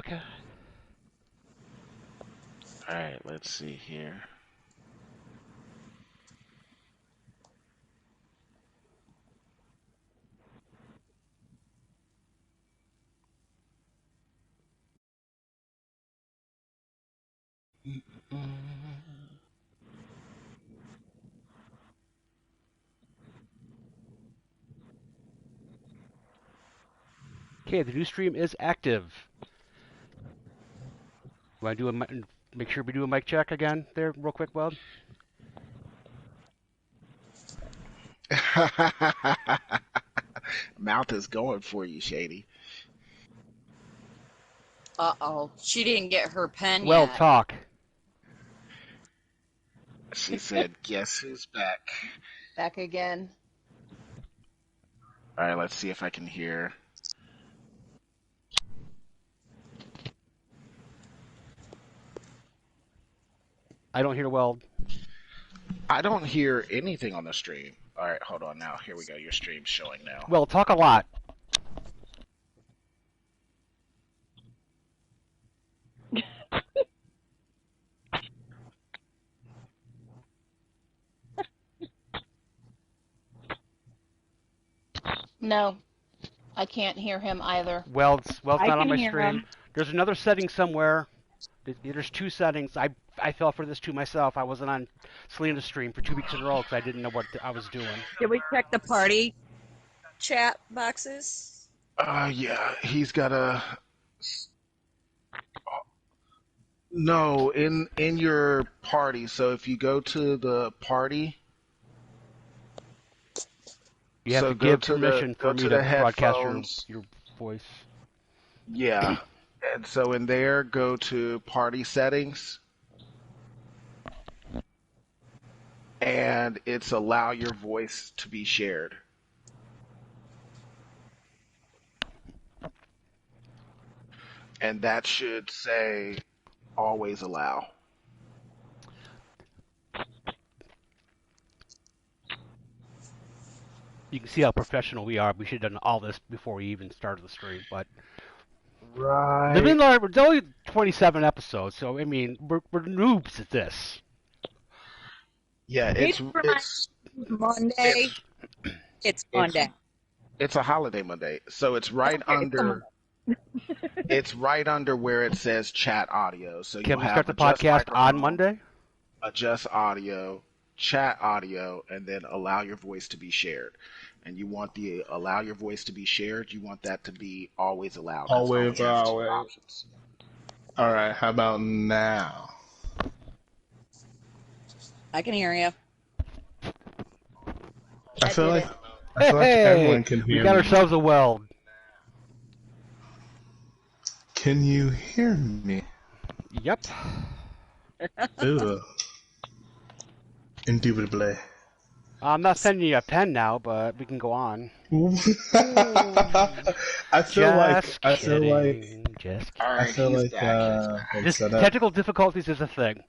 Okay. Alright, let's see here. Okay, the new stream is active. Want to do make sure we do a mic check again there, real quick, Weld? Mouth is going for you, Shady. Uh-oh. She didn't get her pen Weld, yet. talk. She said, guess who's back? Back again. Alright, let's see if I can hear. I don't hear Weld. I don't hear anything on the stream. Alright, hold on now. Here we go. Your stream's showing now. Weld, talk a lot. No, I can't hear him either. Weld's not on my hear stream. him. There's another setting somewhere. There's two settings. I fell for this too myself. I wasn't on Selena's stream for 2 weeks in a row because I didn't know what I was doing. Did we check the party chat boxes? Yeah, he's got a... No, in your party. So if you go to the party... You have So to go give to the- permission go for me to to the broadcast headphones. your voice. Yeah. And so in there, go to party settings. And it's allow your voice to be shared. And that should say always allow. You can see how professional we are. We should have done all this before we even started the stream, but Right. there's only 27 episodes, so I mean we're noobs at this. Yeah, it's Monday. It's Monday. It's a holiday Monday, so it's right under. It's right under where it says chat audio. So Can you'll we have start the adjust podcast on microphone, Monday? adjust audio, chat audio, and then allow your voice to be shared. And you want the allow your voice to be shared. You want that to be always allowed. 'cause it only Always, has two always. options. All right, how about now? I can hear you. I feel did like everyone can we hear got me. ourselves a Weld. Can you hear me? Yep. Ooh. Indubitably. I'm not sending you a pen now, but we can go on. I feel like Just I feel like kidding. Just kidding. All I right, feel he's like back. He's back. it's set up. Technical difficulties is a thing.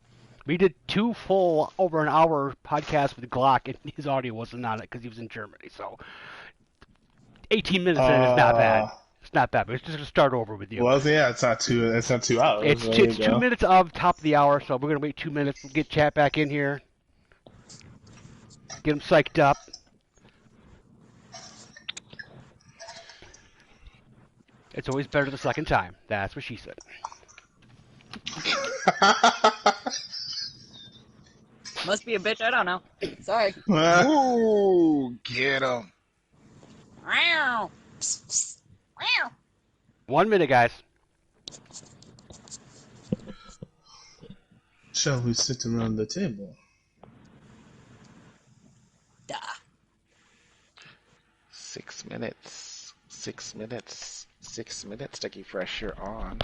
We did 2 full over an hour podcasts with Glock, and his audio wasn't on it because he was in Germany. So 18 minutes in is not bad. It's not bad, but it's just going to start over with you. Well, yeah, it's not 2 hours. It's There you 2 go. minutes of top of the hour, so we're going to wait 2 minutes to get chat back in here. Get him psyched up. It's always better the second time. That's what she said. Must be a bitch. I don't know. Sorry. Ooh, get him. Meow. Psst, psst. Meow. 1 minute, guys. Shall we sit around the table? Duh. 6 minutes. 6 minutes. 6 minutes to keep pressure on.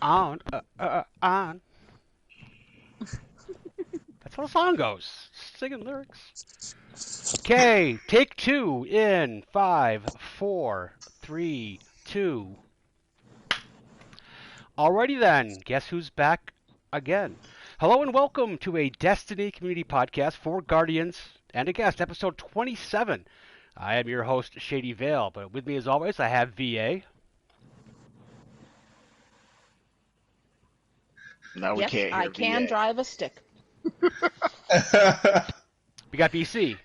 On. That's how the song goes. Singing lyrics. Okay, take 2 in 5, 4, 3, 2. Alrighty then, guess who's back again? Hello and welcome to a Destiny Community Podcast for Guardians and a guest, episode 27. I am your host, Shady Vale, but with me as always, I have VA. No, we Yes, can't I hear can VA. drive a stick. We got BC.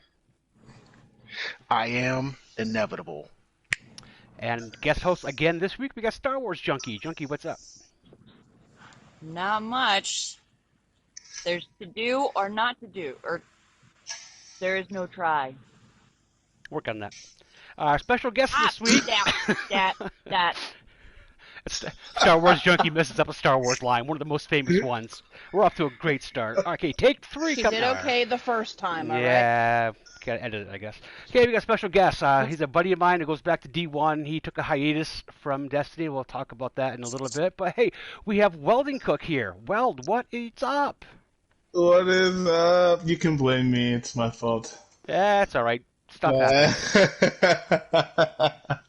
I am inevitable. And guest host again this week, we got Star Wars Junkie. Junkie, what's up? Not much. There's to do or not to do, or there is no try. Work on that. Our special guest this week. That. Star Wars Junkie messes up a Star Wars line, one of the most famous ones. We're off to a great start. Okay, take 3 He coming did up. okay the first time, all right? Yeah, gotta edit it, I guess. Okay, we got a special guest. He's a buddy of mine who goes back to D1. He took a hiatus from Destiny. We'll talk about that in a little bit. But hey, we have Welding Cook here. Weld, what is up? What is up? You can blame me. It's my fault. That's all right. Stuff happens.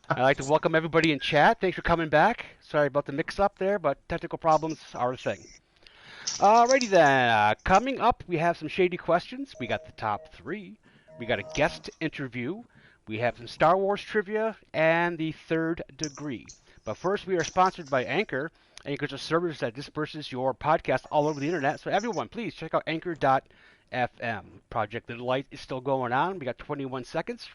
I'd like to welcome everybody in chat. Thanks for coming back. Sorry about the mix-up there, but technical problems are a thing. Alrighty then. Coming up, we have some shady questions. We got the top 3. We got a guest interview. We have some Star Wars trivia and the third degree. But first, we are sponsored by Anchor. Anchor's a service that disperses your podcast all over the internet. So everyone, please check out Anchor.fm. Project Little Light is still going on. We got 21 seconds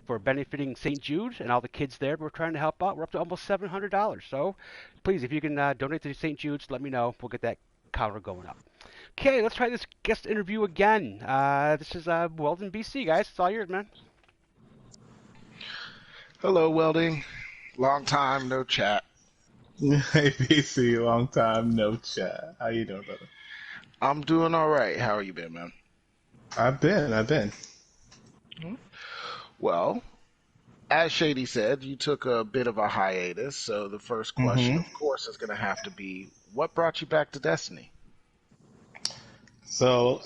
for benefiting St. Jude and all the kids there. We're trying to help out. We're up to almost $700. So please, if you can donate to St. Jude's, let me know. We'll get that counter going up. Okay, let's try this guest interview again. This is Weldon, BC, guys. It's all yours, man. Hello, Welding. Long time, no chat. Hey, BC, long time, no chat. How you doing, brother? I'm doing all right. How are you been, man? I've been. Well, as Shady said, you took a bit of a hiatus, so the first question, of course, is going to have to be, what brought you back to Destiny? So,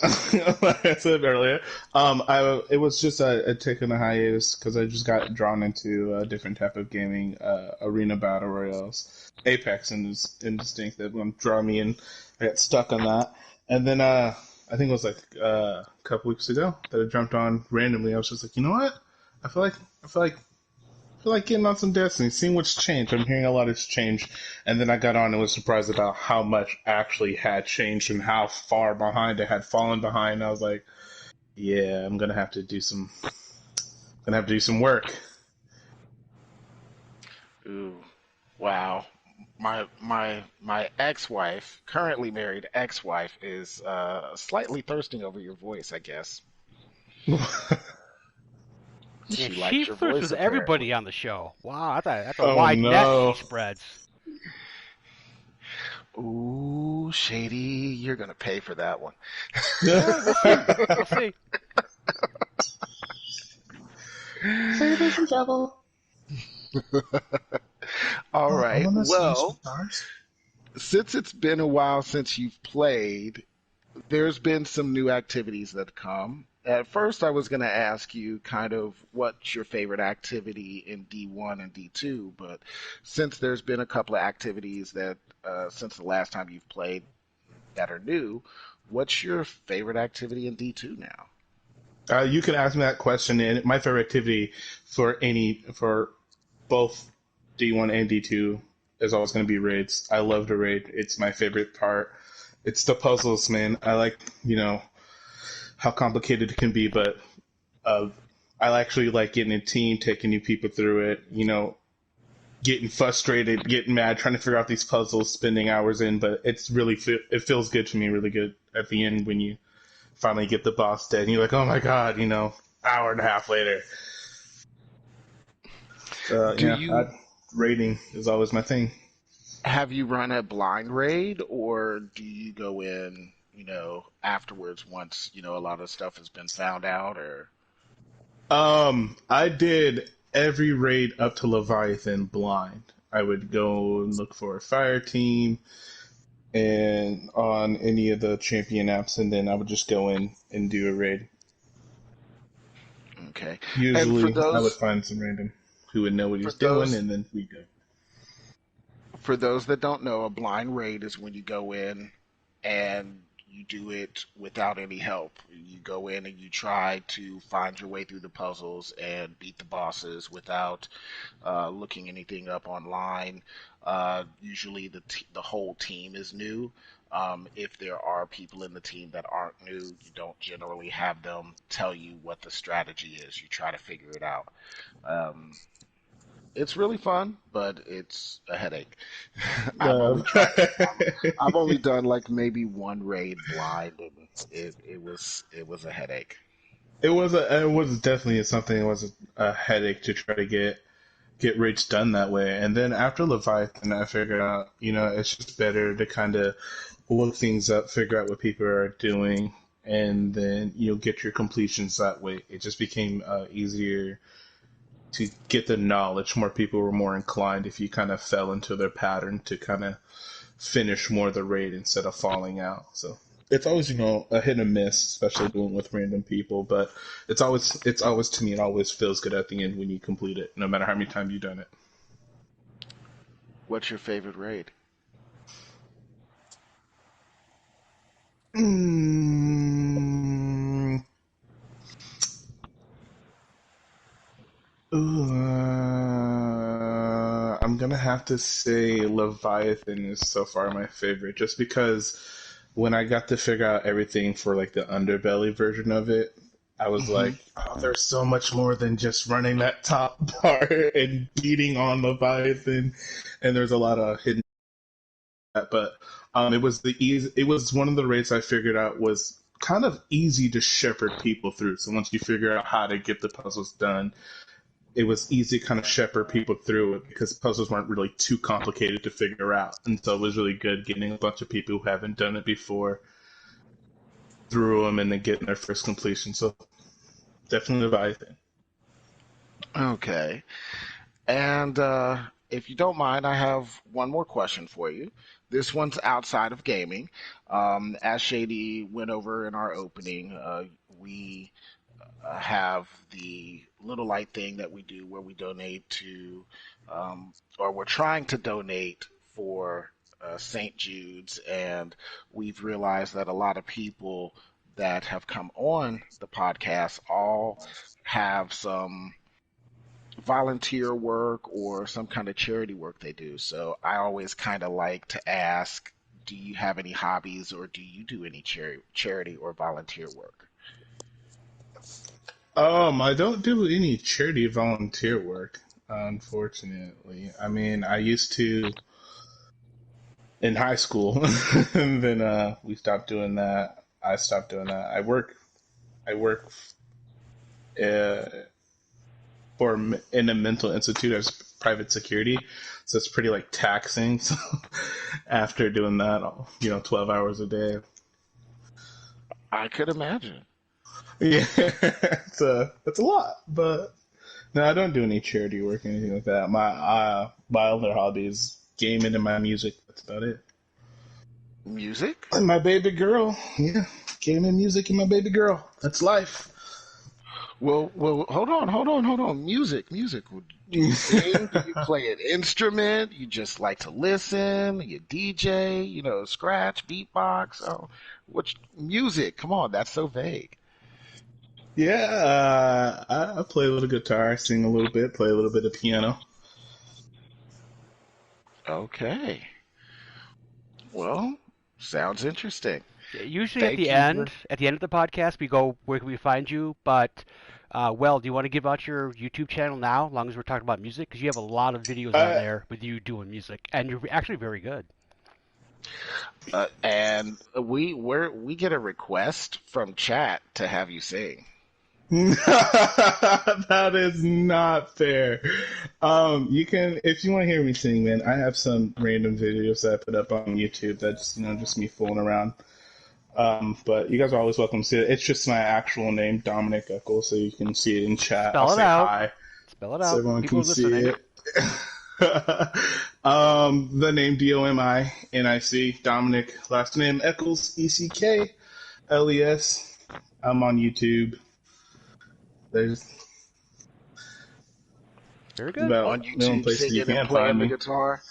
like I said earlier, it was just taking a hiatus because I just got drawn into a different type of gaming, arena battle royales, Apex and Instinct that drew me in. I got stuck on that, and then I think it was like a couple weeks ago that I jumped on randomly. I was just like, you know what? I feel like getting on some Destiny, seeing what's changed. I'm hearing a lot has changed, and then I got on and was surprised about how much actually had changed and how far behind it had fallen behind. I was like, yeah, I'm gonna have to do some work. Ooh, wow. My ex-wife, currently married ex-wife, is slightly thirsting over your voice, I guess. She likes your flirts voice, with apparently. everybody on the show. Wow, that's a Oh, wide no. net she spreads. Ooh, Shady, you're going to pay for that one. We'll see. Say there's some trouble. All right. I'm gonna Well, stars. since it's been a while since you've played, there's been some new activities that come. At first, I was going to ask you kind of what's your favorite activity in D1 and D2, but since there's been a couple of activities that, since the last time you've played, that are new, what's your favorite activity in D2 now? You can ask me that question, and my favorite activity for both D1 and D2 is always going to be raids. I love to raid. It's my favorite part. It's the puzzles, man. I like, how complicated it can be, but I actually like getting a team, taking new people through it, getting frustrated, getting mad, trying to figure out these puzzles, spending hours in, but it's really, it feels good to me, really good at the end when you finally get the boss dead, and you're like, oh my god, hour and a half later. Raiding is always my thing. Have you run a blind raid, or do you go in, afterwards once, a lot of stuff has been found out, or? I did every raid up to Leviathan blind. I would go and look for a fire team and on any of the champion apps, and then I would just go in and do a raid. Okay. Usually, I would find some random who would know what he's doing, and then we go. For those that don't know, a blind raid is when you go in and you do it without any help. You go in and you try to find your way through the puzzles and beat the bosses without looking anything up online. Usually the whole team is new. If there are people in the team that aren't new, you don't generally have them tell you what the strategy is. You try to figure it out. Um, it's really fun, but it's a headache. I've only Um, tried. I've only done like maybe one raid blind, and it was a headache. it was definitely something. It was a headache to try to get rich done that way. And then after Leviathan, I figured out, it's just better to kind of look things up, figure out what people are doing, and then get your completions that way. It just became easier to get the knowledge. More people were more inclined if you kind of fell into their pattern to kind of finish more of the raid instead of falling out. So it's always a hit and miss, especially doing with random people. But it's always to me, it always feels good at the end when you complete it, no matter how many times you've done it. What's your favorite raid? Mm, I'm gonna have to say Leviathan is so far my favorite, just because when I got to figure out everything for like the underbelly version of it, I was Hmm. like, oh, there's so much more than just running that top part and beating on Leviathan, and there's a lot of hidden. But it was one of the raids I figured out was kind of easy to shepherd people through. So once you figure out how to get the puzzles done, it was easy to kind of shepherd people through it because puzzles weren't really too complicated to figure out. And so it was really good getting a bunch of people who haven't done it before through them and then getting their first completion. So definitely Leviathan. Okay. And if you don't mind, I have one more question for you. This one's outside of gaming. As Shady went over in our opening, we have the Little Light thing that we do where we donate to, or we're trying to donate for St. Jude's, and we've realized that a lot of people that have come on the podcast all have some volunteer work or some kind of charity work they do. So I always kind of like to ask, do you have any hobbies or do you do any charity or volunteer work? I don't do any charity volunteer work, unfortunately. I mean, I used to in high school, and then we stopped doing that. I stopped doing that. I work uh, in a mental institute as private security, so it's pretty like taxing. So after doing that, 12 hours a day, I could imagine. yeah, it's a lot. But no, I don't do any charity work or anything like that. My other hobby is gaming and my music. That's about it. Music? And my baby girl, yeah, gaming, music, and my baby girl. That's life. Well, hold on. Music. Do you sing? Do you play an instrument? You just like to listen? You DJ? Scratch, beatbox? Oh, what's music? Come on, that's so vague. Yeah, I play a little guitar, sing a little bit, play a little bit of piano. Okay. Well, sounds interesting. Yeah, usually Thank you for. at the end of the podcast, we go, where can we find you? But, well, do you want to give out your YouTube channel now, as long as we're talking about music? Because you have a lot of videos on Uh, there with you doing music, and you're actually very good. And we get a request from chat to have you sing. that is not fair. You can, if you want to hear me sing, man, I have some random videos that I put up on YouTube that's, just me fooling around. But you guys are always welcome to see it. It's just my actual name, Dominic Eccles, so you can see it in chat. I'll Spell it say out. hi, Spell it so out. everyone People can are see listening. it. The name Dominic, Dominic, last name Eccles, Eckles. I'm on YouTube. There's Very good. On about a million YouTube places you singing and can playing find the me. guitar.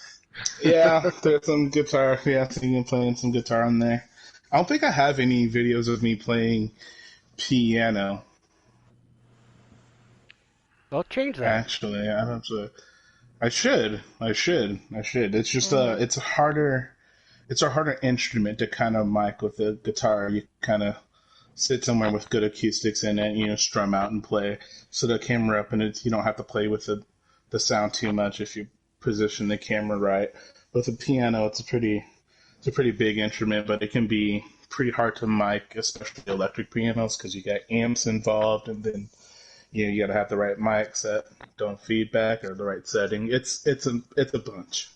Yeah, there's some guitar. Yeah, singing, playing some guitar on there. I don't think I have any videos of me playing piano. Well, change that. Actually, I don't. I should. It's just it's a harder. It's a harder instrument to kind of mic with the guitar. You kind of sit somewhere with good acoustics in it, strum out and play. So the camera up, and you don't have to play with the sound too much if you position the camera right. With the piano, it's a pretty big instrument, but it can be pretty hard to mic, especially electric pianos, because you got amps involved, and then you got to have the right mic set, don't feedback, or the right setting. It's a bunch.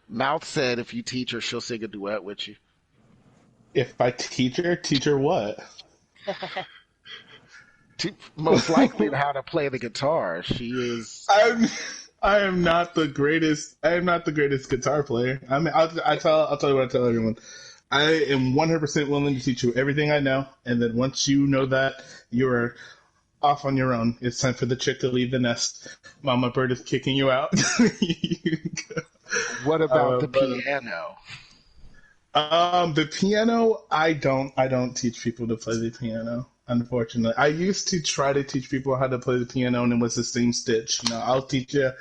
Mouth said if you teach her, she'll sing a duet with you. If I teach her what? Most likely how to play the guitar. She is. I am not the greatest. I am not the greatest guitar player. I mean, I'll tell you what I tell everyone. I am 100% willing to teach you everything I know, and then once you know that, you're off on your own. It's time for the chick to leave the nest. Mama bird is kicking you out. What about the piano? The piano, I don't teach people to play the piano. Unfortunately, I used to try to teach people how to play the piano, and it was the same stitch. I'll teach you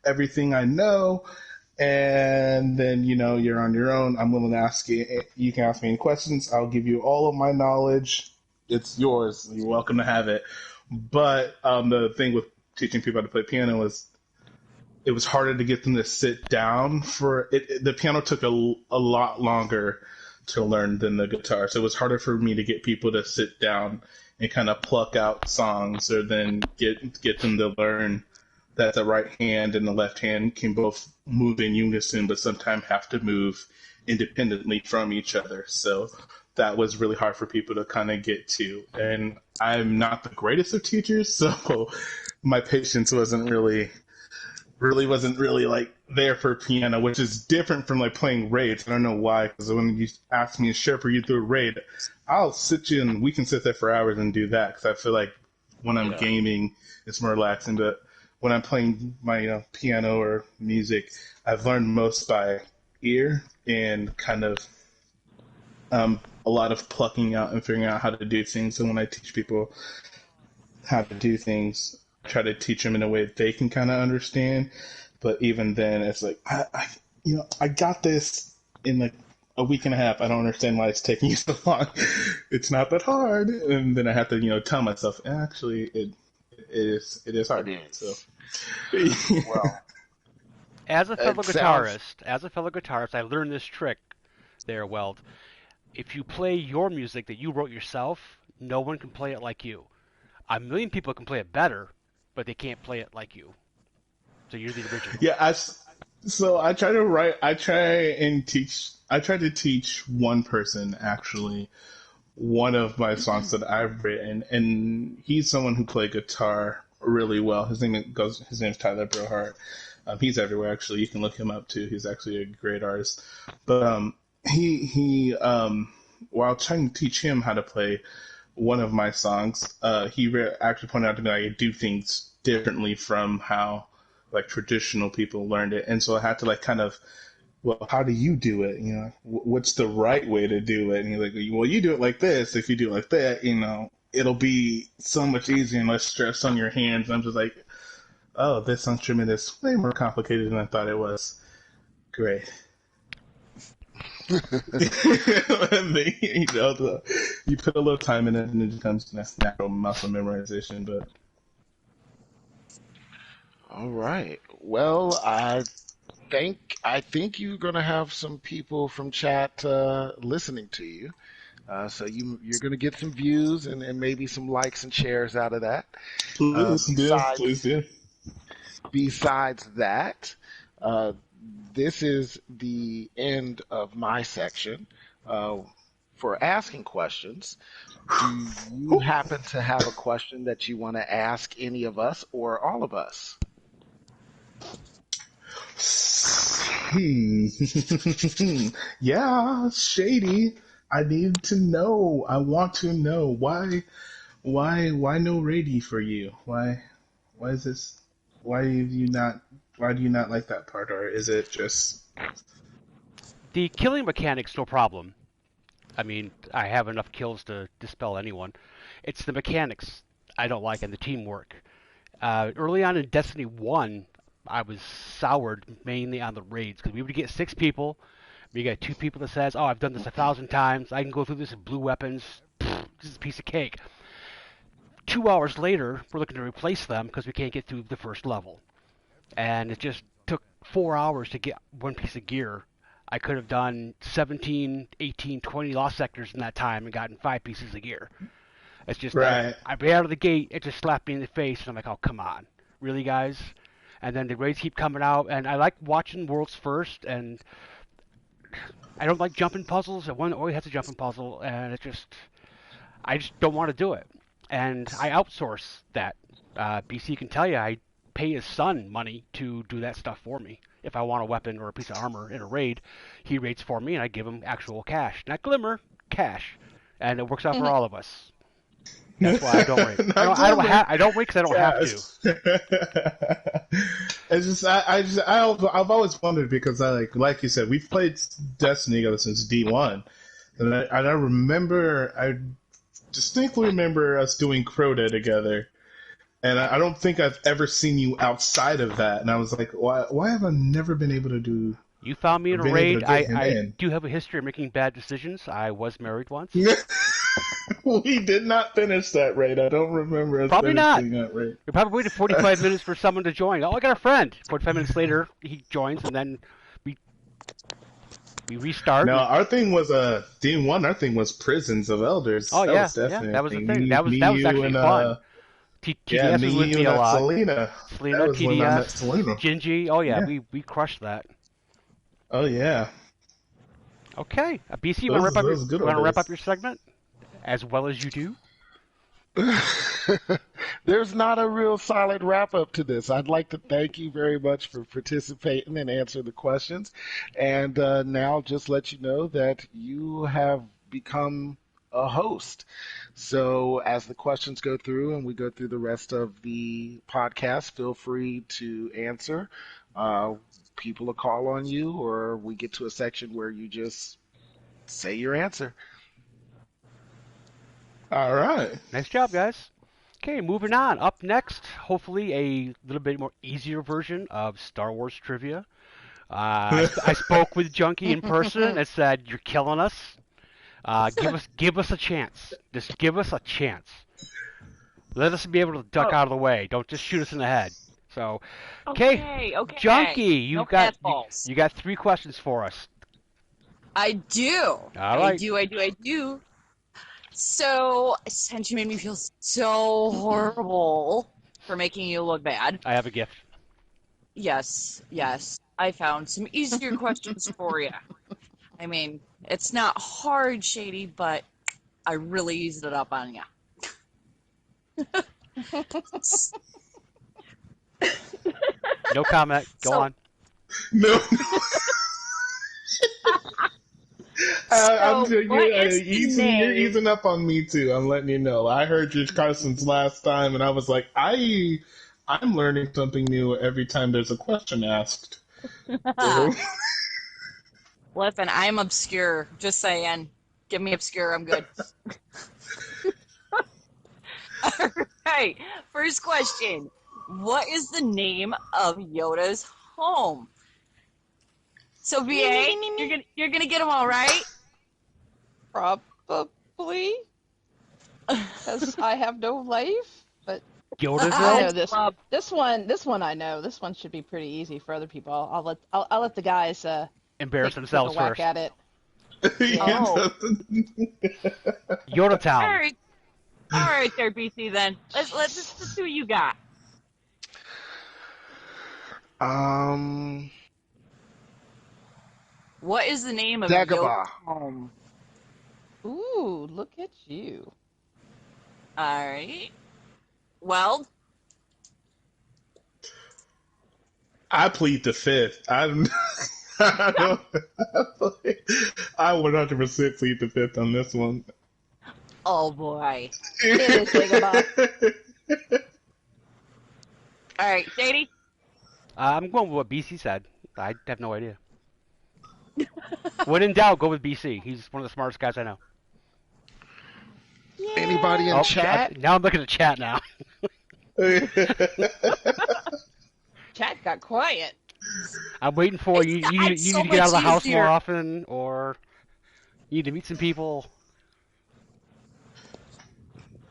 everything I know, and then you're on your own. I'm willing to ask you. You can ask me any questions. I'll give you all of my knowledge. It's yours. You're welcome to have it. But the thing with teaching people how to play piano was it was harder to get them to sit down for it. The piano took a lot longer to learn than the guitar, so it was harder for me to get people to sit down and kind of pluck out songs, or then get them to learn that the right hand and the left hand can both move in unison, but sometimes have to move independently from each other. So that was really hard for people to kind of get to. And I'm not the greatest of teachers, so my patience wasn't really like there for piano, which is different from like playing raids. I don't know why, because when you ask me to shepherd you through a raid, I'll sit you and we can sit there for hours and do that, because I feel like when I'm gaming, it's more relaxing. But when I'm playing my piano or music, I've learned most by ear and kind of a lot of plucking out and figuring out how to do things. So when I teach people how to do things, try to teach them in a way that they can kind of understand. But even then, it's like, I got this in like a week and a half. I don't understand why it's taking you so long. It's not that hard. And then I have to, tell myself, actually, it is hard. It is. So, well, as a fellow guitarist, I learned this trick there, Weld. If you play your music that you wrote yourself, no one can play it like you. A million people can play it better, but they can't play it like you. So you're the original. Yeah, I try to teach one person, actually, one of my songs that I've written, and he's someone who plays guitar really well. His name's Tyler Brohart. He's everywhere, actually. You can look him up too. He's actually a great artist. But he while trying to teach him how to play one of my songs, he actually pointed out to me I do things differently from how like traditional people learned it, and so I had to like kind of, well, how do you do it? What's the right way to do it? And he's like, well, you do it like this. If you do it like that, it'll be so much easier and less stress on your hands. And I'm just like, oh, this instrument is way more complicated than I thought it was. Great. You put a little time in it, and it becomes natural muscle memorization. But all right. Well, I think you're going to have some people from chat listening to you. So you're going to get some views and maybe some likes and shares out of that. Please do. Besides that, this is the end of my section for asking questions. Do you happen to have a question that you want to ask any of us or all of us? Yeah, Shady. I need to know. I want to know why no Rady for you? Why is this? Why do you not like that part, or is it just? The killing mechanic's no problem. I mean, I have enough kills to dispel anyone. It's the mechanics I don't like and the teamwork. Early on in Destiny 1, I was soured mainly on the raids because we would get 6 people. We got 2 people that says, "Oh, I've done this 1,000 times. I can go through this with blue weapons. Pfft, this is a piece of cake." 2 hours later, we're looking to replace them because we can't get through the first level. And it just took 4 hours to get one piece of gear. I could have done 17, 18, 20 lost sectors in that time and gotten 5 pieces of gear. It's just, Right. I be out of the gate, it just slapped me in the face, and I'm like, oh, come on. Really, guys? And then the raids keep coming out, and I like watching Worlds First, and I don't like jumping puzzles, and one always has a jumping puzzle, and I just don't want to do it. And I outsource that. BC can tell you, I pay his son money to do that stuff for me. If I want a weapon or a piece of armor in a raid, he raids for me, and I give him actual cash. Not glimmer, cash. And it works out for all of us. That's why I don't raid. I don't raid because I don't have to. It's just I've always wondered because like you said, we've played Destiny ever since D1, and I distinctly remember us doing Crota together. And I don't think I've ever seen you outside of that. And I was like, why have I never been able to do... You found me in a raid. I do have a history of making bad decisions. I was married once. We did not finish that raid. I don't remember us Probably not. That raid. We probably waited 45 minutes for someone to join. Oh, I got a friend. 45 minutes later, he joins, and then we restart. No, our thing was D1. Our thing was Prisons of Elders. Oh, that was definitely that was the thing. That was actually fun. TDS was with me a lot. Selena, TDS, Gingy. Oh yeah, we crushed that. Oh yeah. Okay, BC, you want to wrap up your segment as well as you do? There's not a real solid wrap up to this. I'd like to thank you very much for participating and answering the questions, and now just let you know that you have become a host. So as the questions go through and we go through the rest of the podcast, feel free to answer. People will call on you, or we get to a section where you just say your answer. All right. Nice job, guys. Okay, moving on. Up next, hopefully a little bit more easier version of Star Wars trivia. I spoke with Junkie in person and said, "You're killing us. Give us a chance. Just give us a chance. Let us be able to duck out of the way. Don't just shoot us in the head." So, okay. Junkie, you got 3 questions for us. I do. All right. I do. So, since you made me feel so horrible for making you look bad. I have a gift. Yes. I found some easier questions for you. I mean, it's not hard, Shady, but I really eased it up on you. No comment. Go on. No. You're easing up on me too. I'm letting you know. I heard your Carson's last time, and I was like, I'm learning something new every time there's a question asked. Listen, I'm obscure. Just saying. Give me obscure. I'm good. All right. First question. What is the name of Yoda's home? So, VA, you're gonna get them all right? Probably. Because I have no life. But Yoda's I know this one I know. This one should be pretty easy for other people. I'll let the guys embarrass themselves take a whack first. at it. Oh. Yoda Town. All right, there, BC. Then let's see what you got. What is the name of Dagobah. Yoda's home? Ooh, look at you. All right. Weld? I plead the fifth. I 100% plead the fifth on this one. Oh, boy. It is Dagobah. All right, Shady? I'm going with what BC said. I have no idea. When in doubt, go with BC. He's one of the smartest guys I know. Anybody in chat? Now I'm looking at chat now. Chat got quiet. I'm waiting for you. You need so to get out of the much house easier. more often, or you need to meet some people.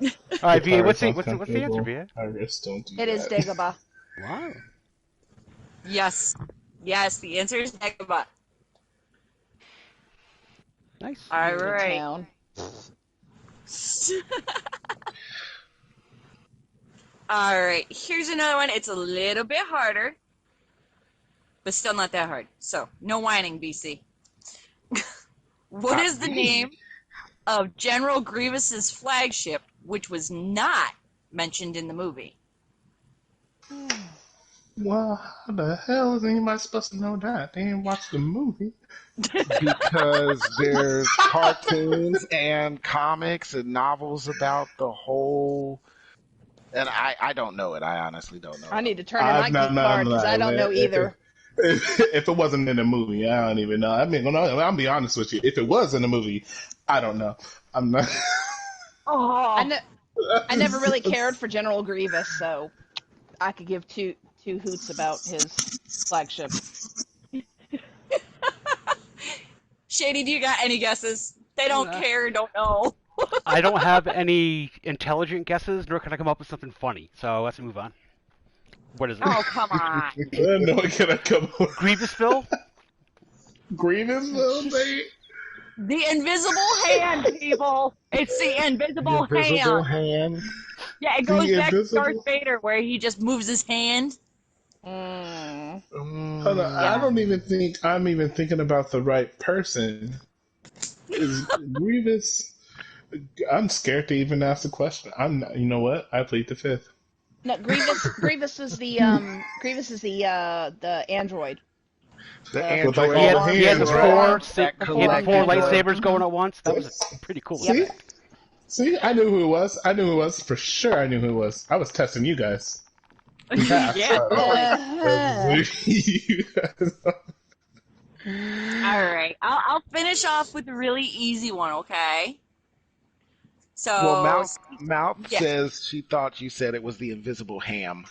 All right, VA. What's the answer, VA? I just don't do It is that. Dagobah. Wow. Yes. Yes, the answer is Dagobah. Nice. All right. Town. All right, here's another one. It's a little bit harder, but still not that hard. So, no whining, BC. What is the name of General Grievous's flagship, which was not mentioned in the movie? Well, how the hell is anybody supposed to know that? They didn't watch the movie. Because there's cartoons and comics and novels about the whole. And I don't know it. I honestly don't know. I need to turn in my geek card because I don't know either. If it wasn't in the movie, I don't even know. I mean, I'll be honest with you. If it was in the movie, I don't know. I'm not. Oh, I never really cared for General Grievous, so I could give two hoots about his flagship. Shady, do you got any guesses? They don't care, don't know. I don't have any intelligent guesses, nor can I come up with something funny. So let's move on. What is it? Oh, come on. No, can I come on? Grievousville? Grievousville, mate? The invisible hand, people. It's the invisible Invisible hand. hand. Yeah, it goes The back to invisible- Darth Vader where he just moves his hand. Mm. Hold on, I don't even think I'm even thinking about the right person. Is Grievous? I'm scared to even ask the question. You know what? I plead the fifth. No, Grievous is the android. The With, like, android. all the He had the hands, four right? lightsabers going at once. That was pretty cool. See? See, I knew who it was. I knew who it was. For sure I knew who it was. I was testing you guys. Yeah. You guys- All right. I'll finish off with a really easy one, okay? So, Well, Mouth Yeah. says she thought you said it was the invisible ham.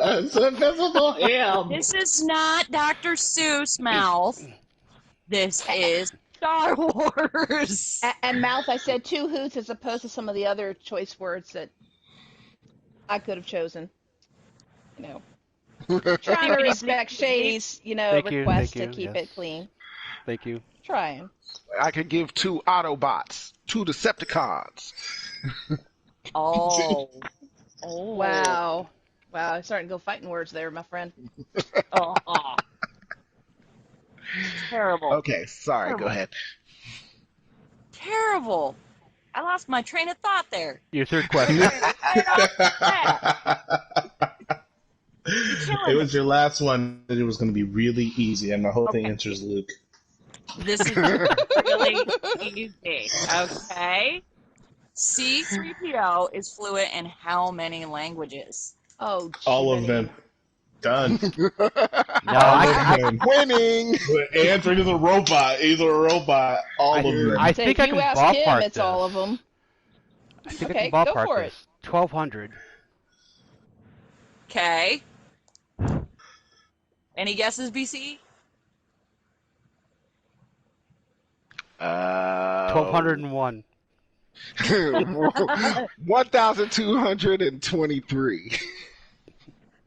It's invisible ham. this is not Dr. Seuss mouth. This is Star Wars. And Mouth, I said two hoots as opposed to some of the other choice words that I could have chosen. You know, trying to respect Shady's, Thank you, request thank to you, keep yes. it clean. Thank you. Trying. I could give 2 Autobots, 2 Decepticons. Oh. Wow. Wow, I'm starting to go fighting words there, my friend. Oh. Terrible. Okay, sorry, go ahead. Terrible. I lost my train of thought there. Your third question. It was your last one that it was going to be really easy, and I hope the answer is Luke. This is really easy. Okay. C-3PO is fluent in how many languages? Oh, All of gee. them. Done. No, I Winning! Android is a robot. He's a robot. All of them. I So think if I can you ask him, ballpark it's this. all of them. I think Okay, I can go ballpark for this. 1,200. Okay. Any guesses, BC? 1,201. 1,223.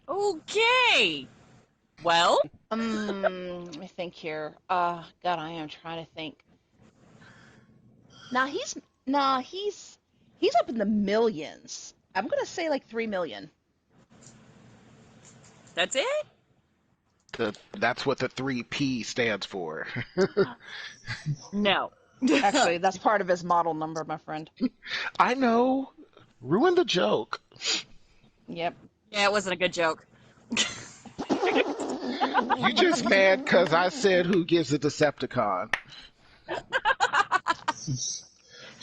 Okay. Well, Let me think here. God, I am trying to think. He's up in the millions. I'm gonna say like 3 million. that's it? That's what the 3P stands for. No. Actually, that's part of his model number, my friend. I know. Ruin the joke. Yep. Yeah, it wasn't a good joke. You just mad because I said who gives a Decepticon.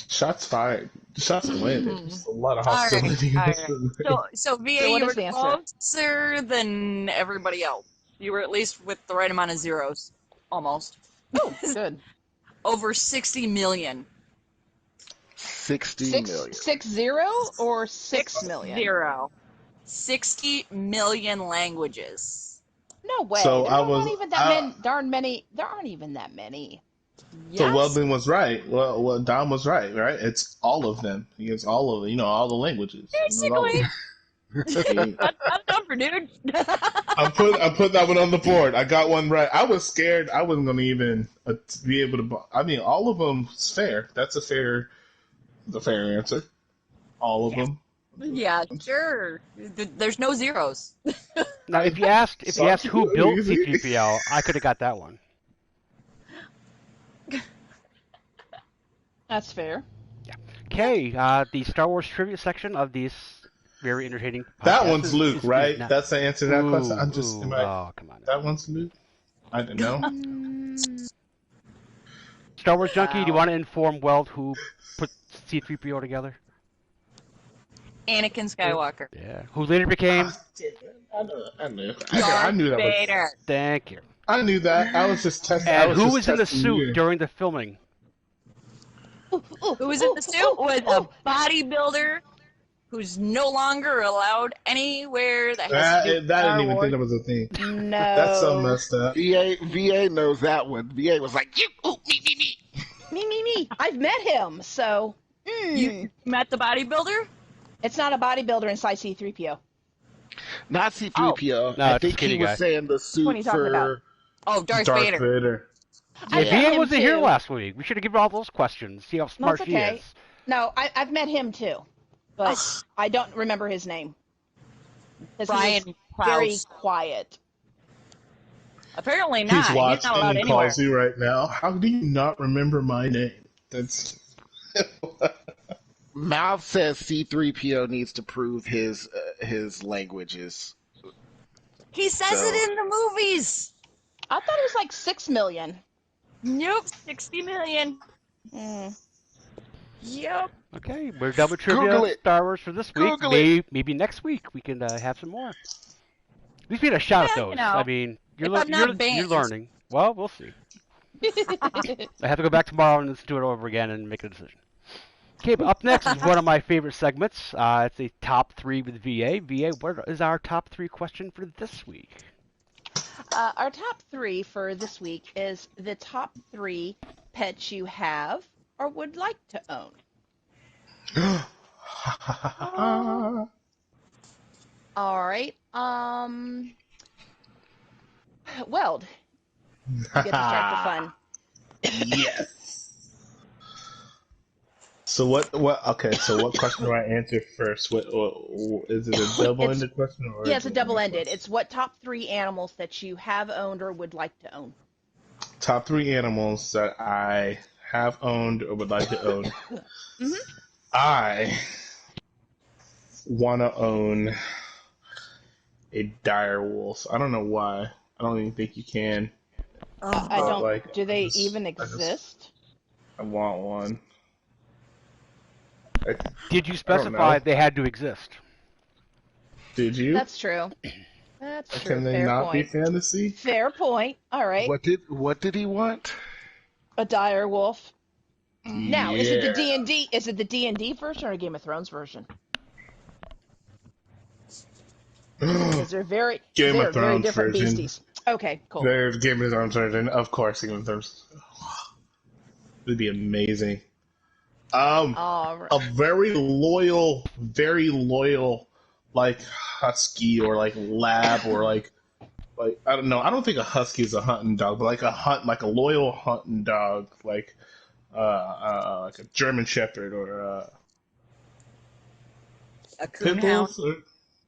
Shots fired. Shots landed. Just a lot of All right, hostility. all right. So VA, So what you is were the answer? closer than everybody else. You were at least with the right amount of zeros. Almost. Oh, good. Over 60 million. 60 million. 60 or 6 million? 60 million languages. No way. So There I are was- not even that many. Darn many. There aren't even that many. Yes. So Weldon was right. Well, Dom was right. It's all of them. He gets all of all the languages. He knows all of Basically. them. That's a number, dude. I put that one on the board. I got one right. I was scared. I wasn't going to even be able to. I mean, all of them is fair. That's a fair answer. All of them. Yeah, sure. There's no zeros. Now, if you asked who built C-3PO, I could have got that one. That's fair. Okay, the Star Wars trivia section of these very entertaining podcasts. That one's Luke, right? not- That's the answer to that question. I'm just. oh, come on. That one's Luke. I don't know. Star Wars Junkie, do you want to inform Weld who put C-3PO together? Anakin Skywalker. Yeah. Who later became? I knew. I knew that. Vader. Thank you. I knew that. I was just testing. And who was in the suit during the filming? Who was in the suit was a bodybuilder who's no longer allowed anywhere that has to do with That Star didn't even Wars. think that was a thing. No. That's so messed up. VA knows that one. VA was like, you, oh, me. Me. I've met him, so. You met the bodybuilder? It's not a bodybuilder inside C-3PO. Not C-3PO. No, I it's think skinny he was guy. saying the suit What are you talking about? for. Oh, Darth Darth Vader. Vader. Yeah, I've met VA him wasn't here too. last week. We should have given her all those questions. See how smart That's she okay. is. No, I've met him too, but I don't remember his name. 'Cause he Brian was very Krause. quiet. Apparently not. He's watching not allowed and anywhere. calls you right now. How do you not remember my name? That's. Mouth says C-3PO needs to prove his languages. He says So- it in the movies. I thought it was like 6 million. Nope, 60 million. Mm. Yep. Okay, we're done with trivia Google it. Star Wars for this week. Google Maybe next week we can have some more. At least we had a shot at Yeah, those. you know, I mean, if I'm not banned. you're learning. Well, we'll see. I have to go back tomorrow and let's do it over again and make a decision. Okay, but up next is one of my favorite segments. It's a top 3 with VA. VA, what is our top 3 question for this week? Our top 3 for this week is the top 3 pets you have or would like to own. All right. Weld, you get to start the fun. Yes. So what? Okay. So what question do I answer first? What is it? A double-ended question? Or Yeah, it's a double-ended. It's what top 3 animals that you have owned or would like to own. Top 3 animals that I have owned or would like to own. Mhm. I want to own a dire wolf. I don't know why. I don't even think you can. I don't. like, do they I just- even I just- exist? I want one. Did you know. specify they had to exist? Did you? That's true. That's true. Can they Fair not point. be fantasy? Fair point. All right. What did he want? A dire wolf. Now, is it the Yeah. D&D? Is it the D&D version or a Game of Thrones version? Because they're very, Game they're of very Thrones different version. beasties. Okay, cool. There's Game of Thrones version, of course. Game of Thrones. It'd be amazing. All right. A very loyal, like husky or like lab or like I don't know. I don't think a husky is a hunting dog, but like a loyal hunting dog, like a German Shepherd or A pit coonhound. bulls or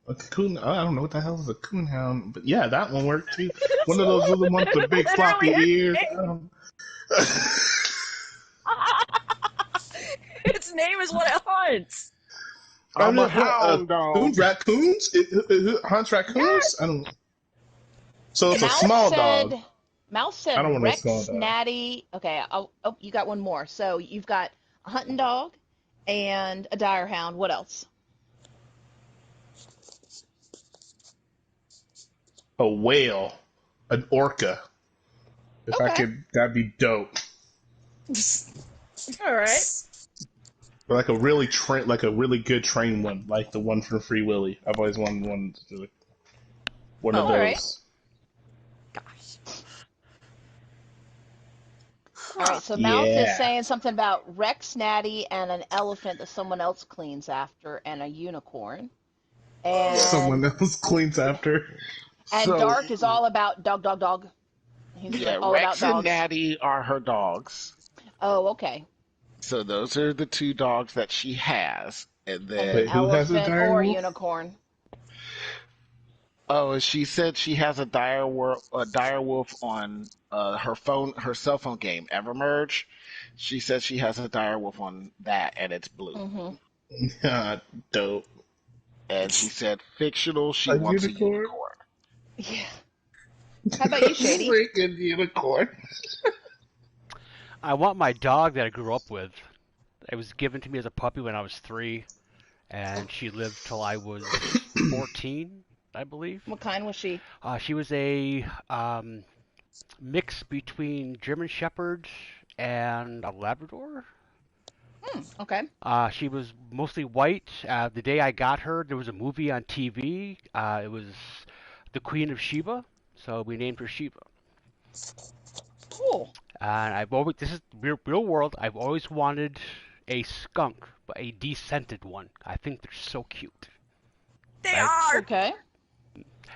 a coon. I don't know what the hell is a coonhound, but yeah, that one worked too. One of those little ones with big floppy Literally ears. Its name is what it hunts. I'm a Coons, hound dog. raccoons? It hunts raccoons? I don't. So it's a small dog. Mouse said I don't want a Rex, small dog. Natty. Okay, oh, you got one more. So you've got a hunting dog and a dire hound. What else? A whale. an orca. If I could, that'd be dope. All right. Or like a really good train one, like the one from Free Willy. I've always wanted one of those. Right. Gosh. All right, so Mouse is saying something about Rex Natty and an elephant that someone else cleans after, and a unicorn. And someone else cleans after. And So- Dark is all about dog. He's Yeah, all Rex about and dogs. Natty are her dogs. Oh, okay. So those are the two dogs that she has. And then, Wait, who has a Elephant dire or wolf? unicorn. oh, she said she has a dire wolf on her cell phone game, Evermerge. She says she has a dire wolf on that, and it's blue. Mm-hmm. Yeah, dope. And she said fictional, she A wants unicorn? a unicorn. Yeah. How about you, Shady? Freaking unicorn. I want my dog that I grew up with. It was given to me as a puppy when I was 3, and she lived till I was 14, I believe. What kind was she? She was a mix between German Shepherd and a Labrador. Okay. She was mostly white. The day I got her, there was a movie on TV. It was The Queen of Sheba, so we named her Sheba. Cool. And this is real world. I've always wanted a skunk, but a descented one. I think they're so cute. They Right. are. Okay.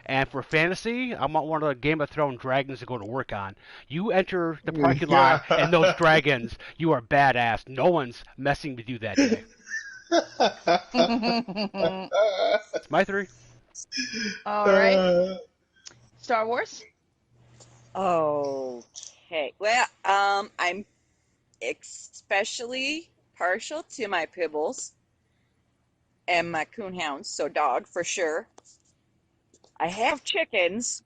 And for fantasy, I want one of the Game of Thrones dragons to go to work on. You enter the parking lot, and those dragons, you are badass. No one's messing with you that day. It's my 3. All right. Star Wars? Okay. Well, I'm especially partial to my Pibbles and my Coonhounds, so dog for sure. I have chickens.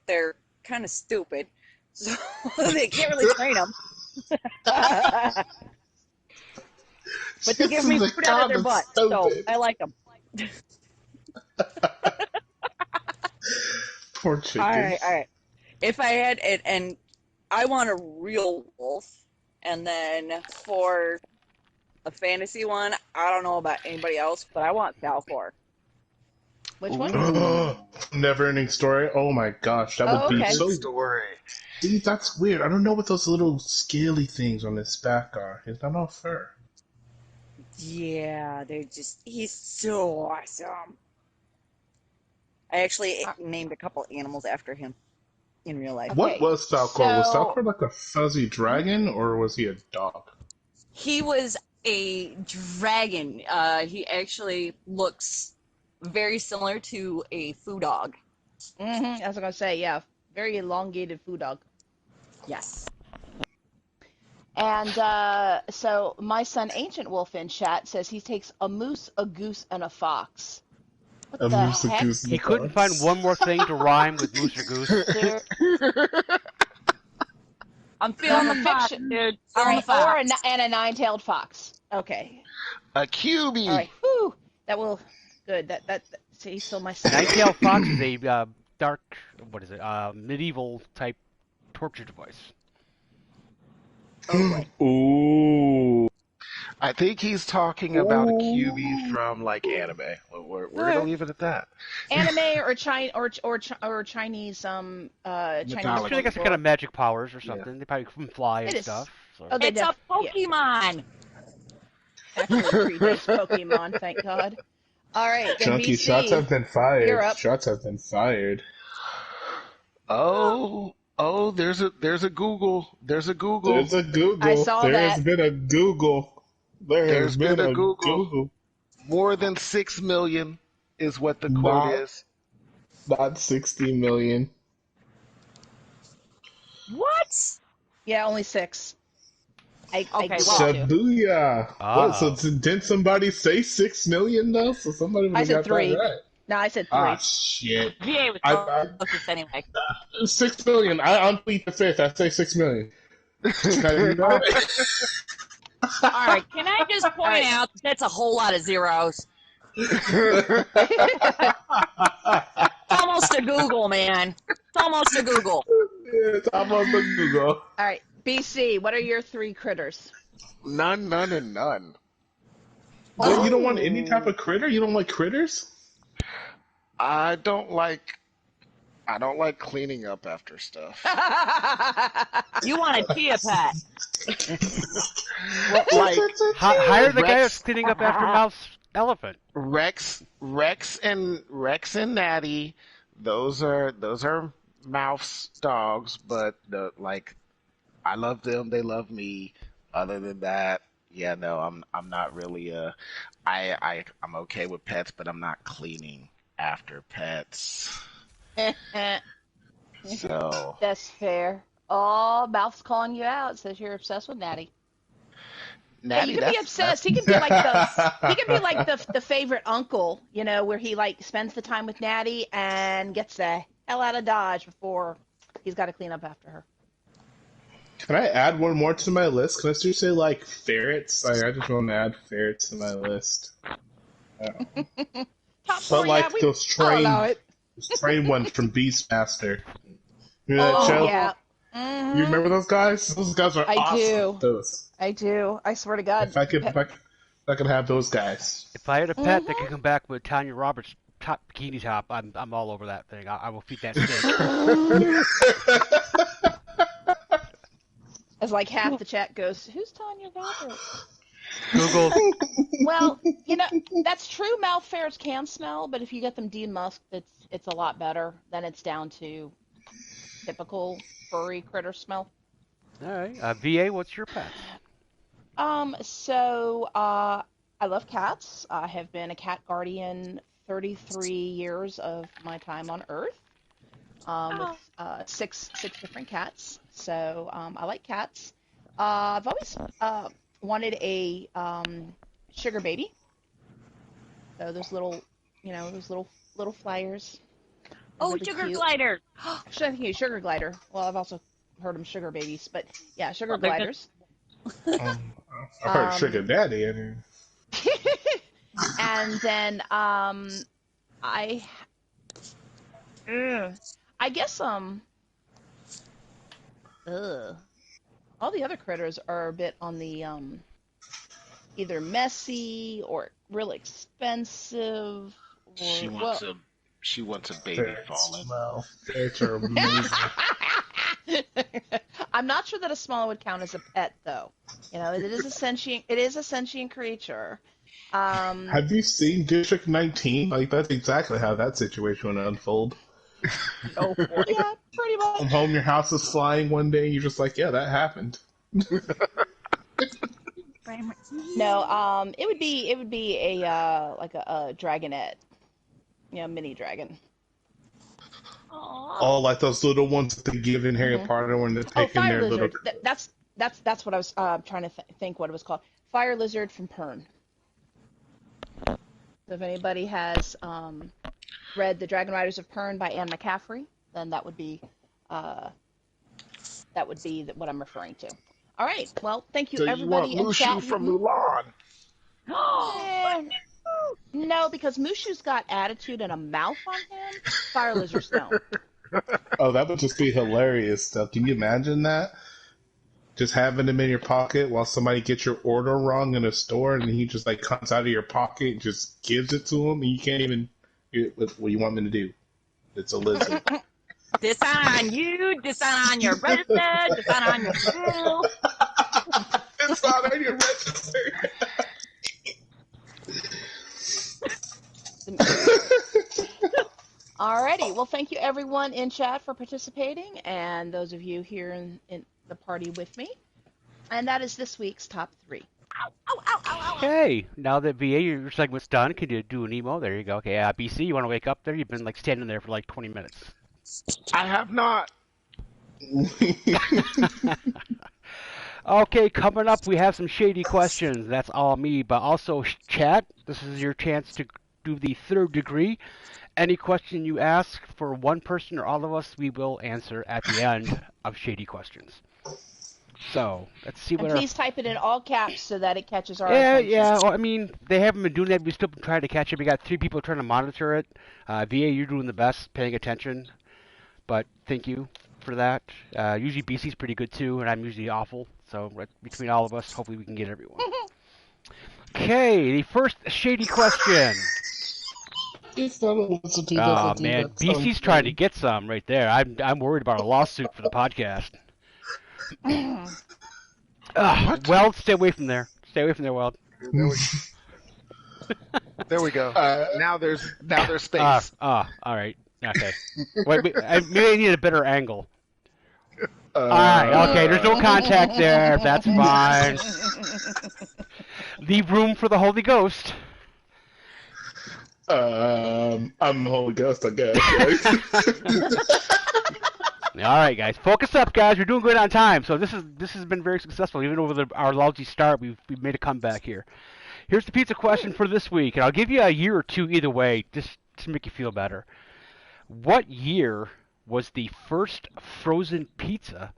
They're kind of stupid, so they can't really train them. But they give me food out of their butt, so I like them. Poor chickens. All right. If I had it, and I want a real wolf, and then for a fantasy one, I don't know about anybody else, but I want Falcor. Which one? Never-ending story. Oh my gosh, that would be okay. so. Story. See, that's weird. I don't know what those little scaly things on his back are. It's not all fur. Yeah, he's so awesome. I actually named a couple animals after him in real life. What was Falcor? Was so- Falcor like a fuzzy dragon, or was he a dog? He was a dragon. He actually looks very similar to a foo dog. Mm-hmm. I was going to say, yeah. Very elongated food dog. Yes. And so my son Ancient Wolf in chat says he takes a moose, a goose, and a fox. What A the moose, a heck? goose, and He a couldn't fox. find one more thing to rhyme with moose or goose. There- I'm feeling the fox, fiction. dude. All Feeling right, the fox. and a nine-tailed fox. Okay. A QB. All right. Whew. That will. Good. That. See, so my son. Nine-tailed fox is a dark, what is it, medieval type torture device. Ooh. I think he's talking about a QB from like anime. We're gonna leave it at that. Anime or Chinese Chinese I'm Mythology. sure they got some kind of magic powers or something. They probably can fly and It is. stuff. So. Oh, they It's a Pokemon. Actually predates Pokemon, thank God. All right, then Chunky, BC, shots have been fired. You're up. Shots have been fired. Oh, there's a Google. There's a Google. There's a Google. I saw There's that. been a Google. There's been a Google. Google. More than 6 million is what the quote Not- is. Not 60 million. What? Yeah, only 6. I Okay, Googled well- too. Shabuya. Ah. What, so didn't somebody say 6 million though? So somebody would I have said got 3. that right. No, I said 3. Ah, shit. VA was I- closest anyway. 6 million. I'm plead the fifth. I say 6 million. Can I do that? All right, can I just point out that's a whole lot of zeros? Almost almost a Google, man. It's almost a Google. It's almost a Google. All right, BC, what are your 3 critters? None, and none. What, you don't want any type of critter? You don't like critters? I don't like cleaning up after stuff. You want a chia pet. Like Hire the guy Rex- that's cleaning up after Mouse Elephant. Rex and Natty, those are Mouth's dogs, but I love them, they love me. Other than that, yeah, no, I'm not really I'm okay with pets, but I'm not cleaning after pets. So That's fair. Oh, Mouth's calling you out. Says you're obsessed with Natty. Natty, Hey, you can be obsessed. He can be like the favorite uncle, where he spends the time with Natty and gets the hell out of Dodge before he's got to clean up after her. Can I add one more to my list? Can I still say ferrets? I just want to add ferrets to my list. Top 4, But those I'll allow it. train ones from Beastmaster. You know that Oh show? yeah. You remember those guys? Those guys are I awesome. do. Those. I do. I swear to God. If I could have those guys. If I had a pet that could come back with Tanya Roberts' top bikini top, I'm all over that thing. I will feed that steak. As half the chat goes, who's Tanya Roberts? Google. Well, that's true. Mouth ferrets can smell, but if you get them demusked, it's a lot better. Then it's down to typical furry critter smell. All right. VA, what's your pet? So I love cats. I have been a cat guardian 33 years of my time on Earth. With six different cats. So I like cats. I've always wanted a sugar baby. So those little, those little flyers. Oh, Really sugar cute. glider. Actually, I think it's sugar glider. Well, I've also heard them sugar babies, but yeah, sugar Well, they're gliders. I heard Sugar Daddy. And then I guess all the other critters are a bit on the either messy or real expensive. Or, She wants a baby falling. Well, ferrets are amazing. I'm not sure that a swallow would count as a pet, though. It is a sentient creature. Have you seen District 19? That's exactly how that situation would unfold. Oh, yeah, pretty much. Come home, your house is flying one day, you're just yeah, that happened. No, it would be a a dragonette, mini dragon. Oh, like those little ones that they give in Harry Potter when they're taking fire their lizard. little. That's what I was trying to think what it was called. Fire lizard from Pern. So if anybody has read The Dragon Riders of Pern by Anne McCaffrey, then that would be what I'm referring to. All right. Well, thank you, So you everybody want in chat. Mushu from Mulan? No, because Mushu's got attitude and a mouth on him. Fire lizards don't. Oh, that would just be hilarious stuff. Can you imagine that? Just having him in your pocket while somebody gets your order wrong in a store, and he just comes out of your pocket and just gives it to him, and you can't even. What do you want me to do? It's a lizard. Dishonor on you, dishonor on your register, dishonor on your bill. It's not on your register. Alrighty, well, thank you everyone in chat for participating, and those of you here in the party with me. And that is this week's top 3. Ow, ow, ow, ow, ow. Okay, now that VA, your segment's done, can you do an emo? There you go. Okay, BC, you want to wake up there? You've been standing there for 20 minutes. I have not. Okay, coming up, we have some shady questions. That's all me, but also chat. This is your chance to do the third degree. Any question you ask for one person or all of us, we will answer at the end of shady questions. So let's see And what. please type it in all caps so that it catches our Yeah, attention. yeah. Well, I mean, they haven't been doing that. We still been trying to catch it. We got 3 people trying to monitor it. VA, you're doing the best, paying attention. But thank you for that. Usually BC's pretty good too, and I'm usually awful. So between all of us, hopefully we can get everyone. Okay, the first shady question. Oh man, BC's trying to get some right there. I'm worried about a lawsuit for the podcast. Weld, stay away from there. Stay away from there, Weld. There we go. Now there's space. All right. Okay. Wait, maybe I need a better angle. All right. Okay. There's no contact there. That's fine. Leave room for the Holy Ghost. I'm the Holy Ghost, I guess. All right, guys. Focus up, guys. We're doing good on time. So this has been very successful. Even over our lousy start, we've made a comeback here. Here's the pizza question for this week, and I'll give you a year or two either way, just to make you feel better. What year was the first frozen pizza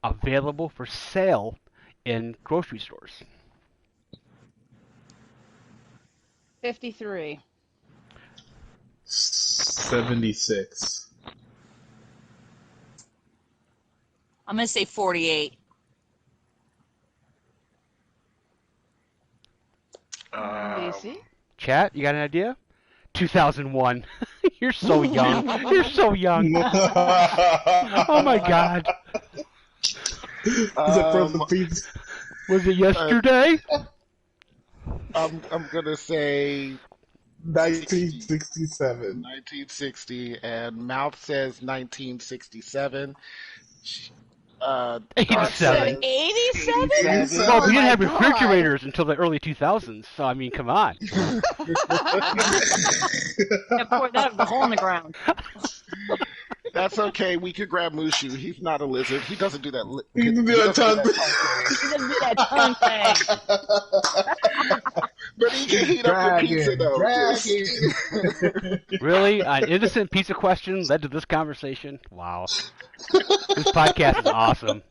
available for sale in grocery stores? 53. 76. I'm gonna say 48. BC? Chat, you got an idea? 2001. You're so young. You're so young. Oh my God. Is it frozen pizza? Was it yesterday? I'm gonna say 1967. 1960, and Mouth says 1967. 87. 87? Well, we didn't have my God. refrigerators until the early 2000s, so I mean, come on. Yeah, pour that a hole in the ground. That's okay. We could grab Mushu. He's not a lizard. He doesn't do that. You can do that tongue. He doesn't do that tongue thing. But he can heat up the pizza, though. Really? An innocent pizza question led to this conversation? Wow. This podcast is awesome.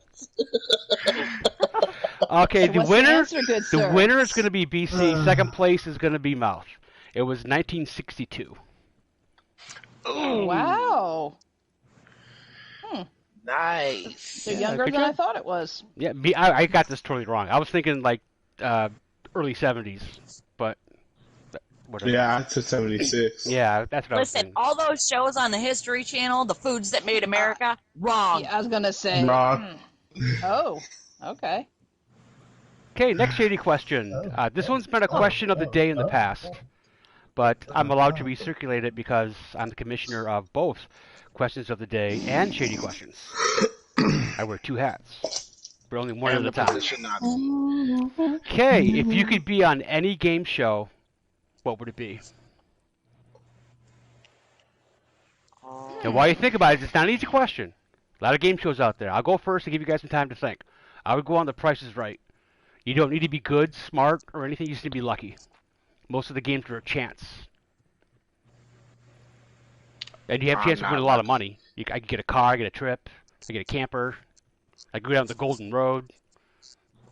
Okay, So what's the answer, good the sir? winner is going to be BC. Second place is going to be Mouth. It was 1962. Ooh, Wow. nice. They're younger good than I job. thought it was. Yeah, I got this totally wrong. I was thinking like early 70s, but whatever. Yeah, it's a 76. Yeah, that's what I was Listen, thinking. all those shows on the History Channel, the foods that made America, wrong. Yeah, I was gonna say. Wrong. Oh, okay. Okay, next shady question. This one's been a question of the day in the past, but I'm allowed to recirculate it because I'm the commissioner of both questions of the day and shady questions. I wear 2 hats. We're only one And at the a time. position Nazi. Okay, if you could be on any game show, what would it be? And while you think about it, it's not an easy question. A lot of game shows out there. I'll go first to give you guys some time to think. I would go on The Price is Right. You don't need to be good, smart, or anything. You just need to be lucky. Most of the games are a chance. And you have a chance to win a lot of money. I could get a car, I get a trip, I get a camper, I go down the Golden Road,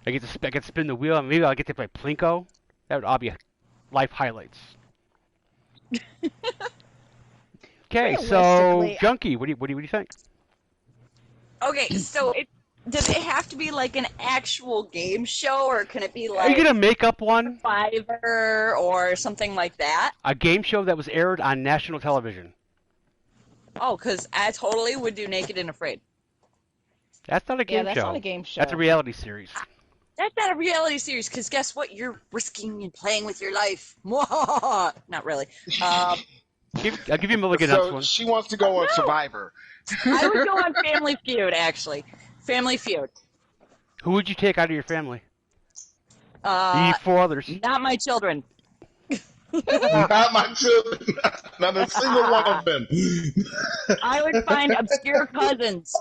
I get to spin the wheel, and maybe I'll get to play Plinko. That would all be life highlights. Okay, so Realistically, Junkie, what do you think? Okay, so does it have to be like an actual game show, or can it be Are you like gonna make up one? Survivor or something like that? A game show that was aired on national television. Oh, because I totally would do Naked and Afraid. That's not a game Yeah, that's show. not a game show. That's a reality series. That's not a reality series, because guess what? You're risking and playing with your life. Not really. I'll give you a mulligan on this So one. she wants to go on Survivor. I would go on Family Feud, actually. Family Feud. Who would you take out of your family? You need 4 others. Not my children. Not my children. Not a single one of them. I would find obscure cousins.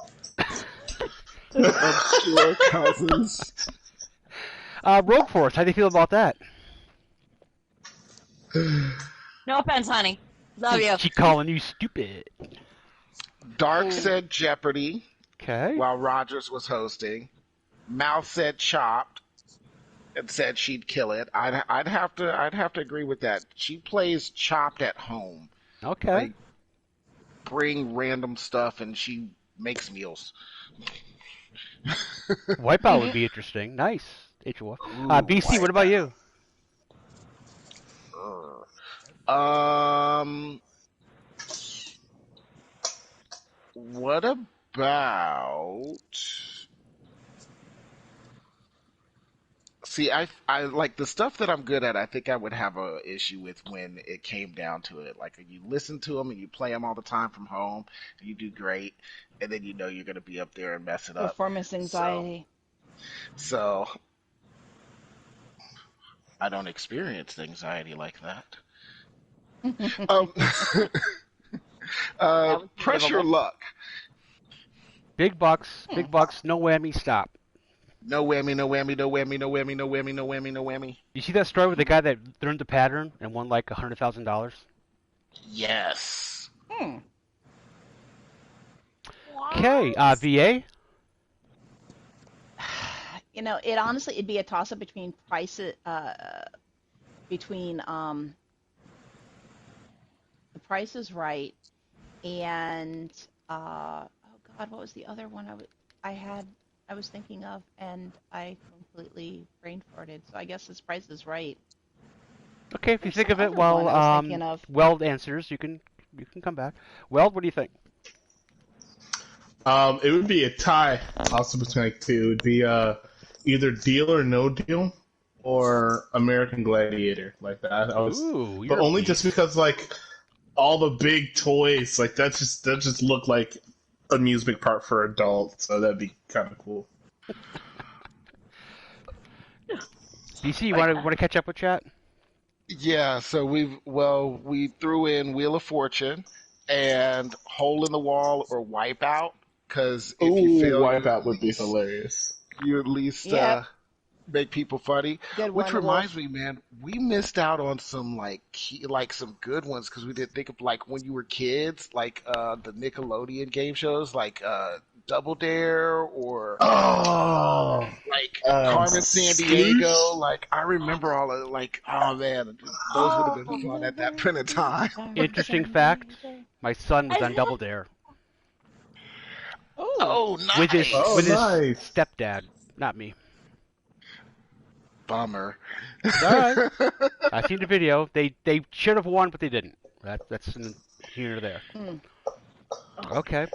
Obscure cousins. Rogue Force, how do you feel about that? No offense, honey. Love you. She calling you stupid. Dark said Jeopardy Okay. while Rogers was hosting. Mouth said chopped and said she'd kill it. I'd have to agree with that. She plays chopped at home. Okay. Like bring random stuff and she makes meals. Wipeout would be interesting. Nice. HOF. Ooh, BC, what about you? What about? See, I like the stuff that I'm good at. I think I would have a issue with when it came down to it. Like you listen to them and you play them all the time from home, and you do great, and then you know you're gonna be up there and mess it up. Performance anxiety. So I don't experience anxiety like that. Um, That was press your forgivable. luck. Big bucks, no whammy, stop. No whammy, no whammy, no whammy, no whammy, no whammy, no whammy, no whammy. You see that story with the guy that learned the pattern and won like $100,000? Yes. Hmm. Okay, VA? You know, it'd be a toss up between between The Price is Right and oh God, what was the other one I was thinking of, and I completely brain farted. So I guess this Price is Right. Okay, if you There's think some of it other while one I was thinking of. Weld answers, you can come back. Weld, what do you think? It would be a tie, also between like two. It would be either Deal or No Deal, or American Gladiator. Like that, Ooh, but you're only weak. just because like all the big toys, like that just look like amusement park for adults. So that'd be kind of cool. BC, you want to catch up with chat? Yeah, so we threw in Wheel of Fortune and Hole in the Wall or Wipeout because if you Ooh, fail, Wipeout would be hilarious. you at least Yep. make people funny. Good Which one, reminds Wolf. me, man, we missed out on some like some good ones because we didn't think of like when you were kids, like the Nickelodeon game shows like Double Dare or Oh, like Carmen San Diego. Scooch? Like I remember all of like oh man, those would have been fun at that point in time. Interesting fact, my son was on Double Dare Oh, Oh, with his nice. Oh, with his nice. stepdad, not me. Bummer. It's all right. I seen the video. They should have won, but they didn't. That's here or there. Hmm. Okay.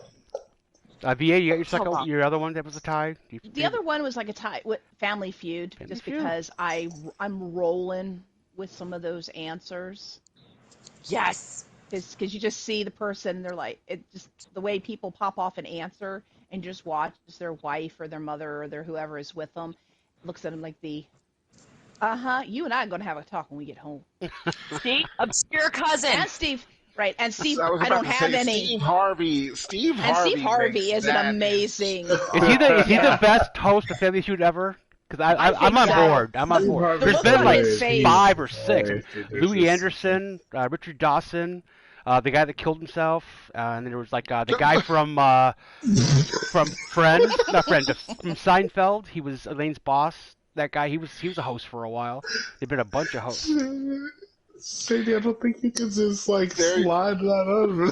VA, you got your Hold on. your other one that was a tie. The other one was like a tie with Family Feud, Family just Feud. because I'm rolling with some of those answers. Yes. Because you just see the person, they're like, it just the way people pop off an answer and just watch as their wife or their mother or their whoever is with them looks at them like you and I are gonna have a talk when we get home. See? Obscure cousin. And Steve, right? And Steve, I was I about don't to have say any. Steve Harvey. And Steve Harvey makes is an that amazing. Is he the best host of Family Feud ever? Because I I'm think on so. board. I'm on Steve board. Harvey's There's look been on like his face. 5 or 6. Hilarious, dude. There's Louis just- Anderson, Richard Dawson, the guy that killed himself, and then there was like the guy from Friends, not Friends, from Seinfeld. He was Elaine's boss. That guy, he was a host for a while. There've been a bunch of hosts. Sadie, I don't think you can just like There- slide that over.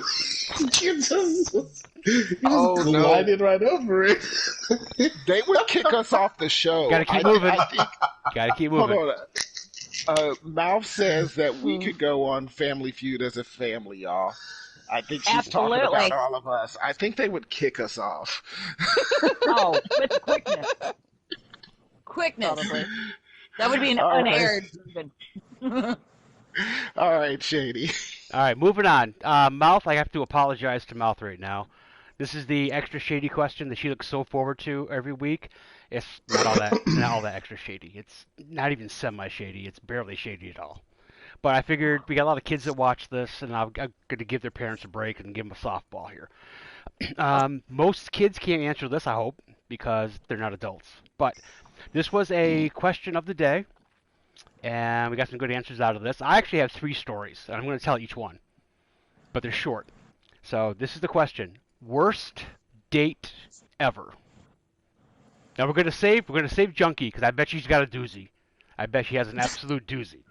You can just Oh, no. glide it right over it. They would kick us off the show. Gotta keep I moving. think, Gotta keep hold moving. on. Mouth says that we could go on Family Feud as a family, y'all. I think she's talking Absolutely. about all of us. I think they would kick us off. Oh, with quickness. Quickness. Probably. That would be an All right. unaired version. All right, Shady. All right, moving on. Mouth, I have to apologize to Mouth right now. This is the extra shady question that she looks so forward to every week. It's not all that extra shady. It's not even semi-shady. It's barely shady at all. But I figured we got a lot of kids that watch this, and I'm going to give their parents a break and give them a softball here. Most kids can't answer this, I hope, because they're not adults. But this was a question of the day, and we got some good answers out of this. I actually have 3 stories, and I'm going to tell each one, but they're short. So this is the question. Worst date ever. Now we're gonna save Junkie because I bet she's got a doozy. I bet she has an absolute doozy.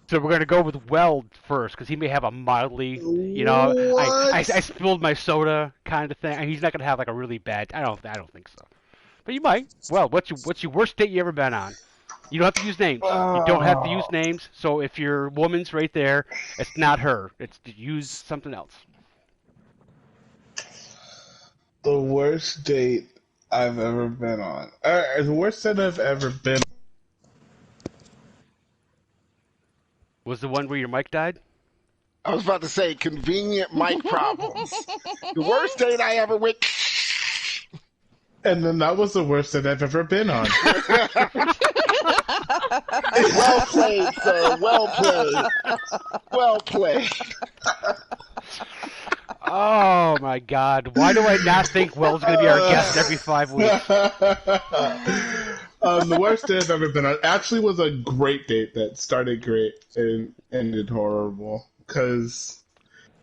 So we're gonna go with Weld first because he may have a mildly, I spilled my soda kind of thing. And he's not gonna have like a really bad. I don't think so. But you might. Well, what's your worst date you ever been on? You don't have to use names. You don't have to use names. So if your woman's right there, it's not her. It's to use something else. The worst date I've ever been on. The worst date I've ever been on. Was the one where your mic died? I was about to say convenient mic problems. The worst date I ever went. And then that was the worst date I've ever been on. Well played, sir. Well played. Well played. Oh my God! Why do I not think Weld's going to be our guest every 5 weeks? The worst date I've ever been on actually was a great date that started great and ended horrible because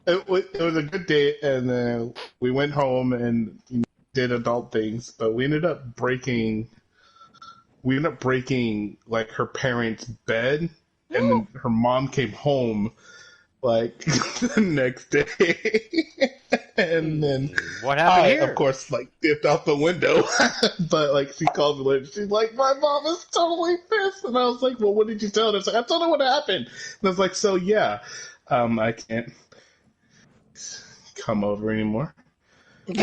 it was a good date and then we went home and did adult things, but we ended up breaking like her parents' bed, and then her mom came home like the next day. And then what happened here? Of course, like dipped out the window. But like she called me later. She's like, "My mom is totally pissed," and I was like, "Well, what did you tell her?" She's like, "I told her what happened." And I was like, "So yeah, I can't come over anymore." No,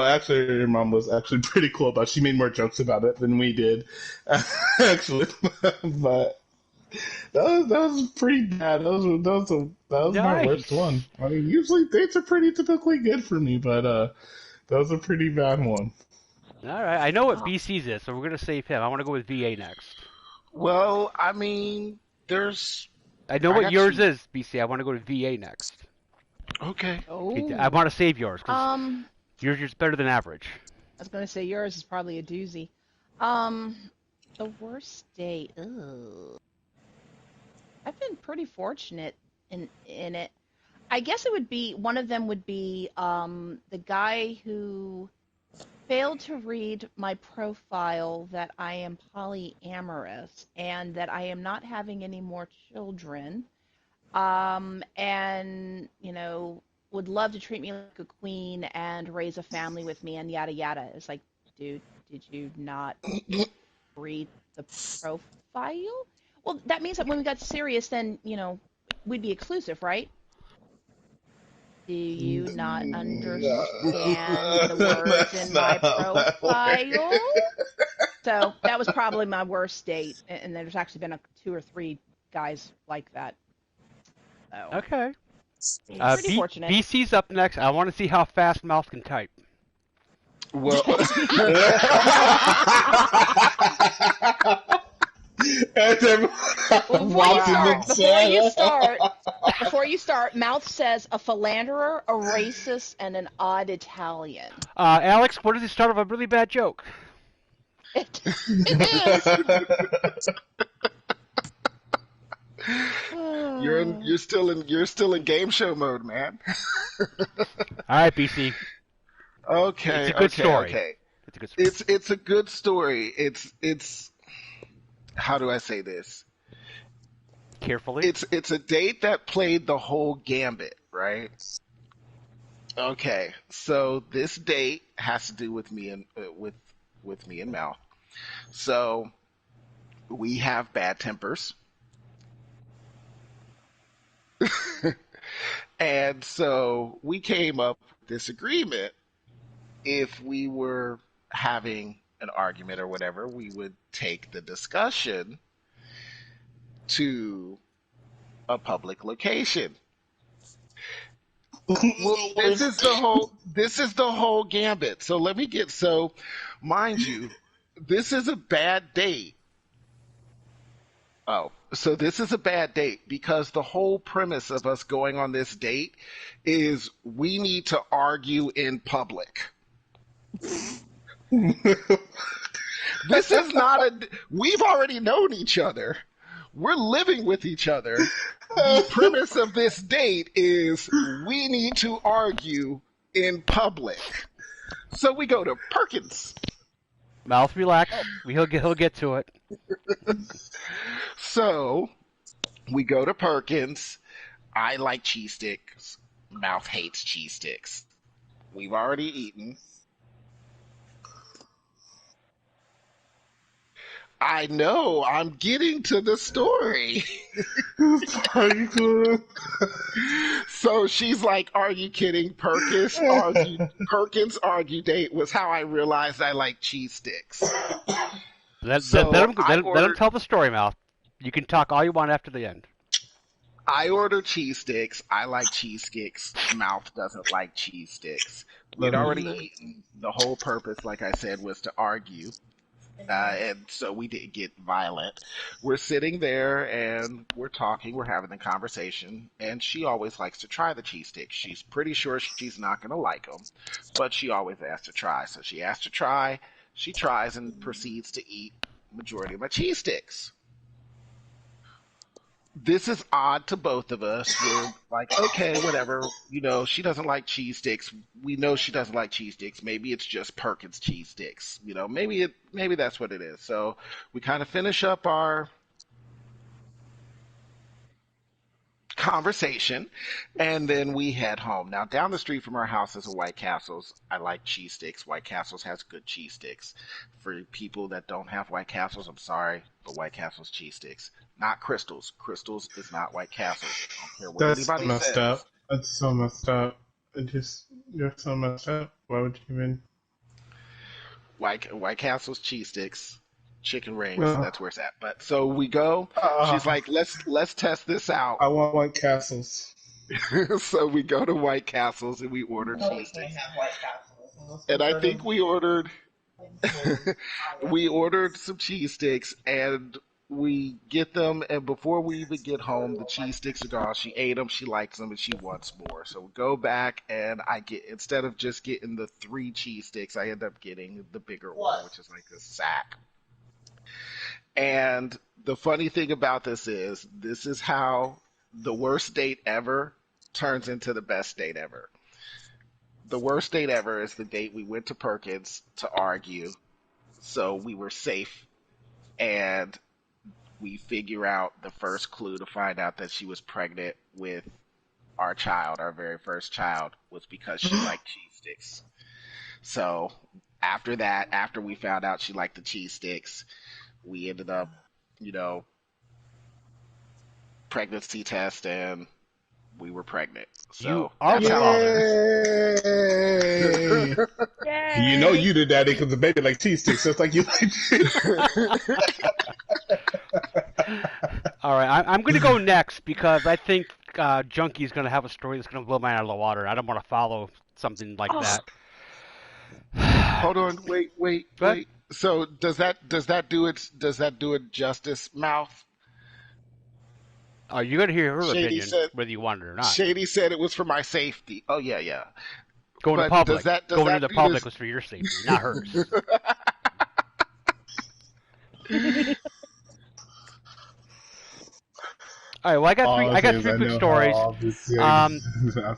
actually, her mom was actually pretty cool about it. She made more jokes about it than we did, actually. But that was pretty bad. That was my worst one. I mean, usually dates are pretty typically good for me, but that was a pretty bad one. All right, I know what BC's is, so we're gonna save him. I want to go with VA next. Well, I mean, I know what yours is, BC. I want to go to VA next. Okay. Oh. I want to save yours because yours is better than average. I was going to say yours is probably a doozy. The worst date. Ugh. I've been pretty fortunate in it. I guess it would be one of them would be the guy who failed to read my profile that I am polyamorous and that I am not having any more children. And, would love to treat me like a queen and raise a family with me and yada yada. It's like, dude, did you not read the profile? Well, that means that when we got serious, then, we'd be exclusive, right? Do you not understand the words in my profile? So that was probably my worst date, and there's actually been 2 or 3 guys like that. So, Okay. pretty fortunate. BC's up next. I want to see how fast Mouth can type. Well, before you start, Mouth says a philanderer, a racist, and an odd Italian. Alex, what is the start of a really bad joke? It is. you're still in game show mode, man. All right, BC. Okay. It's a good story. Okay. It's a good story. It's a good story. It's how do I say this? Carefully. It's a date that played the whole gambit, right? Okay. So this date has to do with me and with me and Mal. So we have bad tempers. And so we came up with this agreement. If we were having an argument or whatever, we would take the discussion to a public location. Well, this is the whole gambit. So mind you, this is a bad date. Oh, so this is a bad date because the whole premise of us going on this date is we need to argue in public. This is not we've already known each other. We're living with each other. The premise of this date is we need to argue in public. So we go to Perkins. Mouth, relax. He'll get to it. So we go to Perkins. I like cheese sticks. Mouth hates cheese sticks. We've already eaten. I know. I'm getting to the story. So she's like, "Are you kidding?" Perkins argue date was how I realized I like cheese sticks. Let So him tell the story, Mouth. You can talk all you want after the end. I order cheese sticks. I like cheese sticks. Mouth doesn't like cheese sticks. We'd already eaten. The whole purpose, like I said, was to argue. And so we didn't get violent. We're sitting there and we're talking, we're having a conversation, and she always likes to try the cheese sticks. She's pretty sure she's not going to like them, but she always asks to try. So she asks to try, she tries and proceeds to eat majority of my cheese sticks. This is odd to both of us. We're like, okay, whatever. She doesn't like cheese sticks. We know she doesn't like cheese sticks. Maybe it's just Perkins cheese sticks. Maybe that's what it is. So we kind of finish up our conversation, and then we head home. Now, down the street from our house is a White Castle's. I like cheese sticks. White Castle's has good cheese sticks. For people that don't have White Castle's, I'm sorry, but White Castle's cheese sticks. Not Crystal's. Crystal's is not White Castle's. I don't care what That's anybody messed says. up. That's so messed up. You're so messed up. Why would you even? White Castle's cheese sticks, chicken rings. Well, that's where it's at. But so we go. She's like, let's test this out. I want White Castles. So we go to White Castle's and we order cheese sticks. And I think we ordered some cheese sticks, and we get them, and before we even get home, the cheese sticks are gone. She ate them, she likes them, and she wants more. So we go back, and instead of just getting the 3 cheese sticks, I end up getting the bigger one, which is like a sack. And the funny thing about this is how the worst date ever turns into the best date ever. The worst date ever is the date we went to Perkins to argue, so we were safe, and we figure out the first clue to find out that she was pregnant with our child, our very first child, was because she liked cheese sticks. So after that, after we found out she liked the cheese sticks, we ended up, pregnancy test, and we were pregnant. So that's how Yay! You the daddy because the baby like cheese sticks, just like you like cheese. All right, I'm going to go next because I think Junkie's going to have a story that's going to blow mine out of the water. I don't want to follow something like that. Hold on, wait. So does that do it justice, Mouth? You're going to hear her Shady opinion, said, whether you want it or not. Shady said it was for my safety. Oh yeah. Going to public. Going into the public was for your safety, not hers. All right. Well, I got 3 quick stories.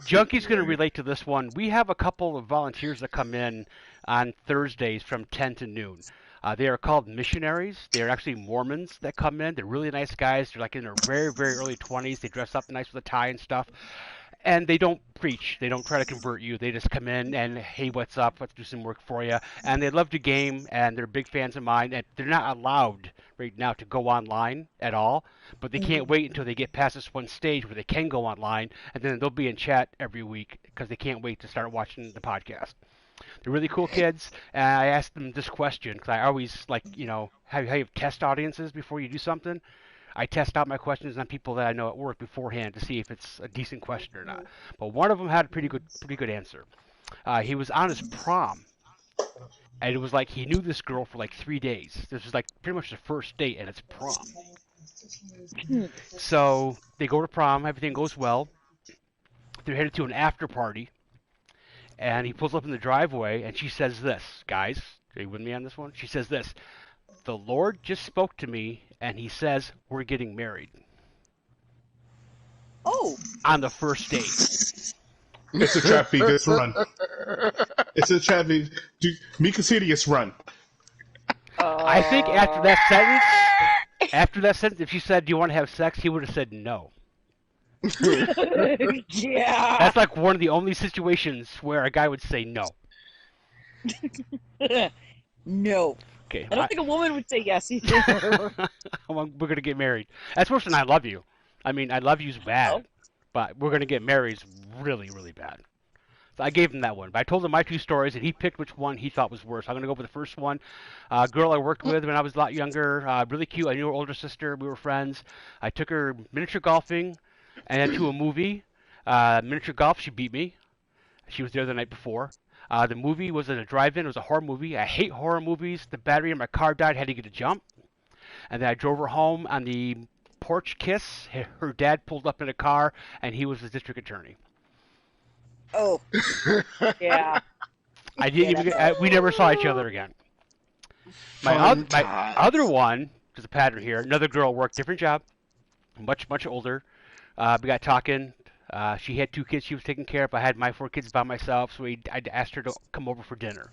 Junkie's going to relate to this one. We have a couple of volunteers that come in on Thursdays from 10 to noon. They are called missionaries. They are actually Mormons that come in. They're really nice guys. They're like in their very, very early 20s. They dress up nice with a tie and stuff. And they don't preach. They don't try to convert you. They just come in and, hey, what's up? Let's do some work for you. And they love to game, and they're big fans of mine. And they're not allowed right now to go online at all, but they can't wait until they get past this one stage where they can go online, and then they'll be in chat every week because they can't wait to start watching the podcast. They're really cool kids, and I asked them this question because I always like, how you have test audiences before you do something. I test out my questions on people that I know at work beforehand to see if it's a decent question or not. But one of them had a pretty good answer. He was on his prom, and it was like he knew this girl for like 3 days. This was like pretty much the first date, and it's prom. So they go to prom, everything goes well. They're headed to an after party, and he pulls up in the driveway, and she says this, guys, are you with me on this one? She says this: "The Lord just spoke to me, and he says we're getting married." Oh. On the first date. It's a trap, just run. It's a tragedy. Mika Serious run. I think after that sentence, if she said, "Do you want to have sex?" he would have said no. Yeah. That's like one of the only situations where a guy would say no. No. Okay, I don't think a woman would say yes either. we're gonna get married. That's worse than I love you. I mean, I love you's bad, Oh. but we're gonna get married is really, really bad. So I gave him that one, but I told him my two stories, and he picked which one he thought was worse. I'm gonna go with the first one. A girl I worked with when I was a lot younger, really cute. I knew her older sister. We were friends. I took her miniature golfing, and then to a movie. Miniature golf, she beat me. She was there the night before. The movie was at a drive-in. It was a horror movie. I hate horror movies. The battery in my car died. Had to get a jump. And then I drove her home on the porch kiss. Her dad pulled up in a car, and he was the district attorney. Oh. Yeah. I didn't even. We never saw each other again. My other one, there's a pattern here. Another girl worked, different job, much older. We got talking. She had 2 kids she was taking care of. I had my 4 kids by myself, so I asked her to come over for dinner.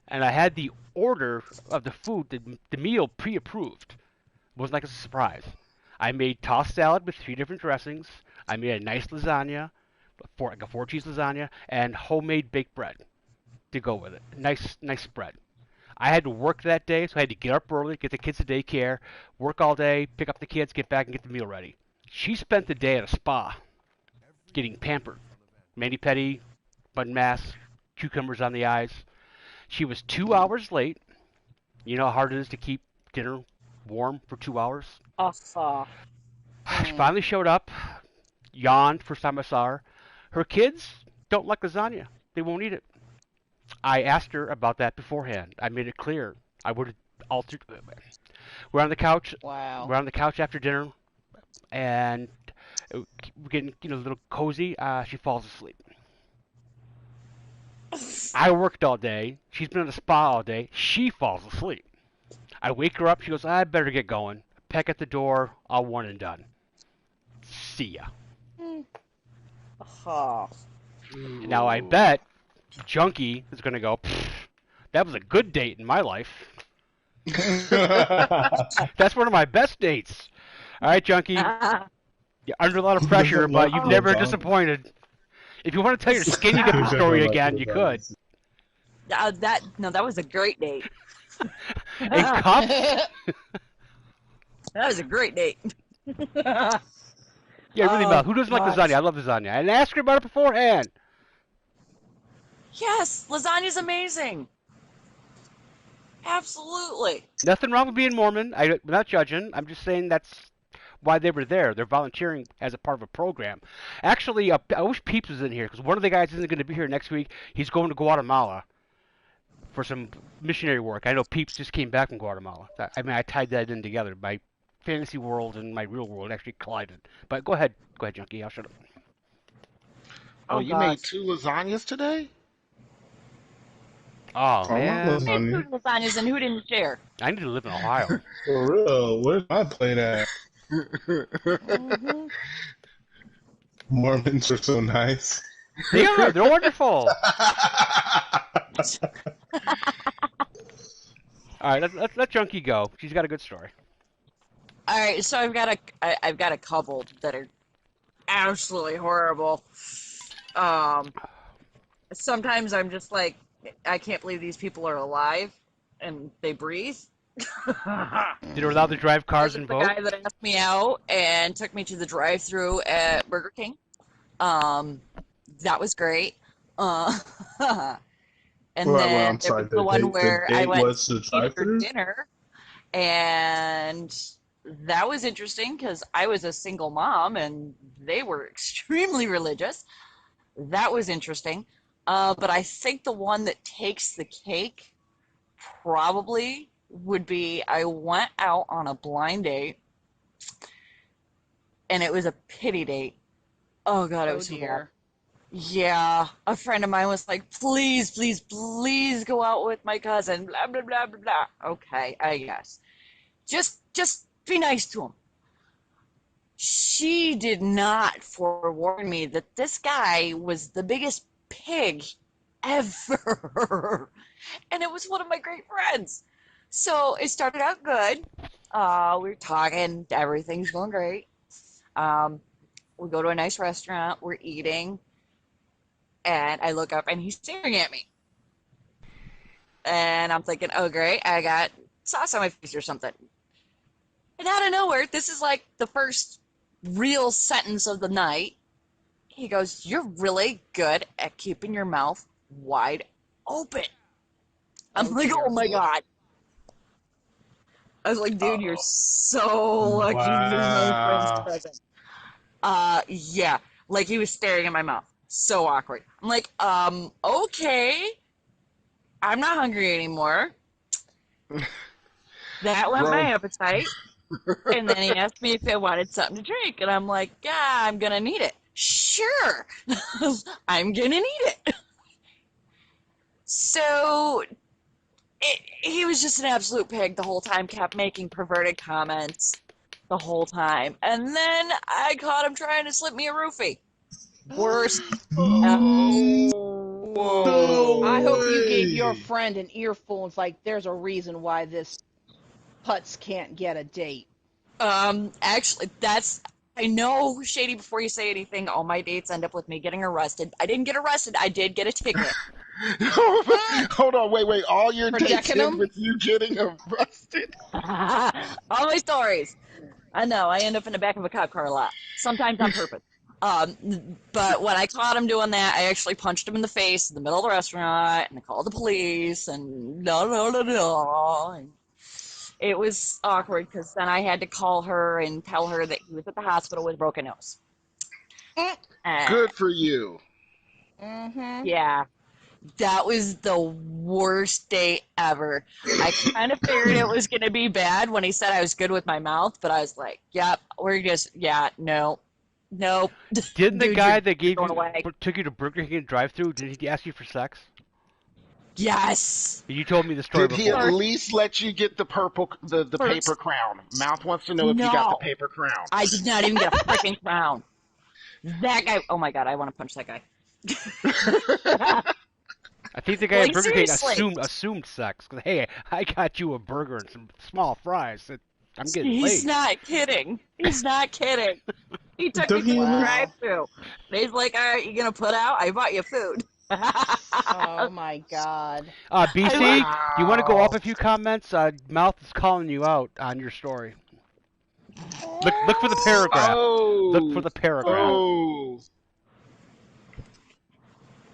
And I had the order of the food, the meal pre-approved. It wasn't like a surprise. I made tossed salad with 3 different dressings. I made a nice lasagna, like a 4-cheese lasagna, and homemade baked bread to go with it. Nice spread. I had to work that day, so I had to get up early, get the kids to daycare, work all day, pick up the kids, get back and get the meal ready. She spent the day at a spa, getting pampered. Mani-pedi, bun mask, cucumbers on the eyes. She was 2 hours late. You know how hard it is to keep dinner warm for 2 hours? She finally showed up, yawned first time I saw her. Her kids don't like lasagna. They won't eat it. I asked her about that beforehand. I made it clear. I would have altered. We're on the couch. Wow. We're on the couch after dinner, and we're getting a little cozy. She falls asleep. I worked all day. She's been at a spa all day. She falls asleep. I wake her up. She goes, I better get going. Peck at the door. All one and done. See ya. Now I bet Junkie is going to go, that was a good date in my life. That's one of my best dates. All right, Junkie. You're under a lot of pressure, but you've never disappointed. If you want to tell your skinny dipping story again, you could. That was a great date. And cups? That was a great date. Yeah, really, Mel. Who doesn't like lasagna? I love lasagna. And ask her about it beforehand. Yes, lasagna's amazing. Absolutely. Nothing wrong with being Mormon. I'm not judging. I'm just saying that's why they were there. They're volunteering as a part of a program. Actually, I wish Peeps was in here because one of the guys isn't going to be here next week. He's going to Guatemala for some missionary work. I know Peeps just came back from Guatemala. I mean, I tied that in together. My fantasy world and my real world actually collided. But go ahead, Junkie. I'll shut up. Oh, you made 2 lasagnas today? Oh, man. I made 2 lasagnas and who didn't share? I need to live in Ohio. For real, where's my plate at? Mormons are so nice. They are. They're wonderful. All right, let Junkie go. She's got a good story. All right, so I've got a couple that are absolutely horrible. Sometimes I'm just like, I can't believe these people are alive and they breathe. Did you allow to drive cars and vote? The guy that asked me out and took me to the drive-thru at Burger King. That was great. And then there was the one where I went for dinner, and that was interesting because I was a single mom and they were extremely religious. That was interesting. But I think the one that takes the cake probably would be I went out on a blind date, and it was a pity date. Oh, God, it was horrible. Yeah, a friend of mine was like, please, please, please go out with my cousin, blah, blah, blah, blah, blah. Okay, I guess. Just be nice to him. She did not forewarn me that this guy was the biggest pig ever. And it was one of my great friends. So it started out good. We were talking, everything's going great. We go to a nice restaurant, we're eating, and I look up and he's staring at me. And I'm thinking, oh great, I got sauce on my face or something. And out of nowhere, this is like the first real sentence of the night. He goes, "You're really good at keeping your mouth wide open." I'm like, oh my God. I was like, dude, you're so lucky you're my friend's present. Yeah. Like he was staring at my mouth. So awkward. I'm like, okay. I'm not hungry anymore. That whet my appetite. And then he asked me if I wanted something to drink. And I'm like, yeah, I'm going to need it. Sure. I'm going to need it. So he was just an absolute pig the whole time, kept making perverted comments the whole time. And then I caught him trying to slip me a roofie. Worst. Whoa. I hope you gave your friend an earful. It's like, there's a reason why this putz can't get a date. Actually, I know, Shady, before you say anything, all my dates end up with me getting arrested. I didn't get arrested. I did get a ticket. Hold on, wait. All your dates end with you getting arrested? All my stories. I know. I end up in the back of a cop car a lot. Sometimes on purpose. But when I caught him doing that, I actually punched him in the face in the middle of the restaurant, and I called the police, and and it was awkward because then I had to call her and tell her that he was at the hospital with a broken nose. Good for you. Mm-hmm. Yeah. That was the worst date ever. I kind of figured it was going to be bad when he said I was good with my mouth, but I was like, yep, no. Nope. Didn't the guy that took you to Burger King drive-thru, did he ask you for sex? Yes. You told me the story before. Did he at least let you get the paper crown? Mouth wants to know if you got the paper crown. I did not even get a freaking crown. That guy, oh my God, I want to punch that guy. I think the guy at Burger King assumed sex. Cause, hey, I got you a burger and some small fries. I'm getting late. He's not kidding. He's not kidding. He took me to the drive-thru. He's like, all right, you going to put out? I bought you food. Oh my God. BC, do you want to go up a few comments? Mouth is calling you out on your story. Look for the paragraph. Look for the paragraph.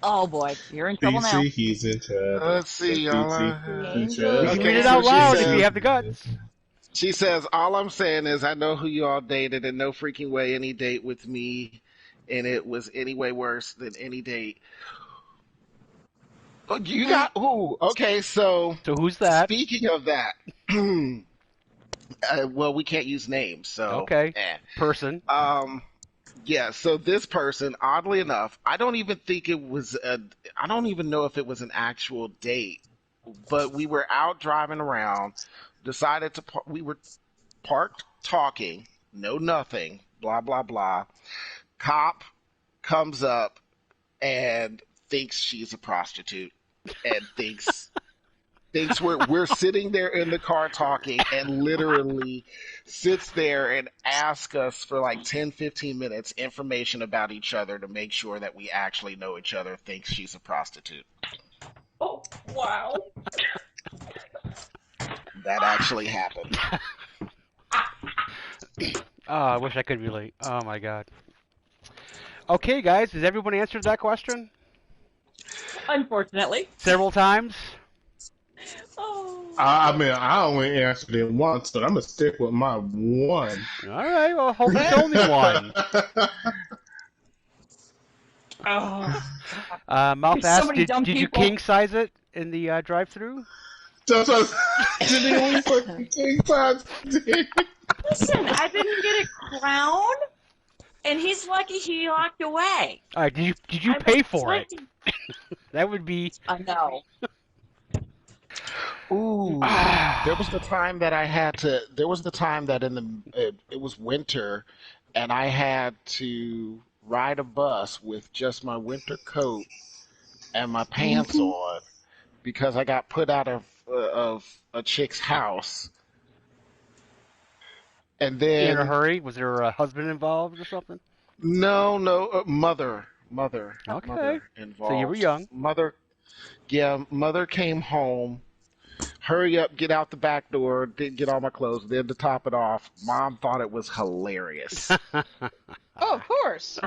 Oh boy, you're in trouble now. He's in trouble. Let's see, y'all. You can read it out loud if you have the guts. She says, all I'm saying is I know who you all dated, and no freaking way any date with me, and it was any way worse than any date. Oh, you got who? Okay, so who's that? Speaking of that, well, we can't use names, so okay. Person. Yeah, so this person, oddly enough, I don't even know if it was an actual date, but we were out driving around, we were parked talking, nothing, blah, blah, blah. Cop comes up and thinks she's a prostitute and thinks we're sitting there in the car talking, and literally sits there and asks us for like 10, 15 minutes information about each other to make sure that we actually know each other, thinks she's a prostitute. Oh, wow. That actually happened. I wish I could relate. Oh my God. Okay, guys, has everyone answered that question? Unfortunately. Several times? Oh. I mean, I only answered it once, but I'm going to stick with my one. All right, well, hope it's only one. Mouth asked, did you king size it in the drive-thru? That's what did he only fucking king size? Listen, I didn't get a crown, and he's lucky he walked away. All right, did you pay for it? That would be... No. Ooh, there was the time that it was winter, and I had to ride a bus with just my winter coat and my pants on because I got put out of a chick's house. And then in a hurry? Was there a husband involved or something? no, mother Okay. involved. So you were young. Mother came home. Hurry up, get out the back door. Didn't get all my clothes. Then to top it off, Mom thought it was hilarious. Oh, of course.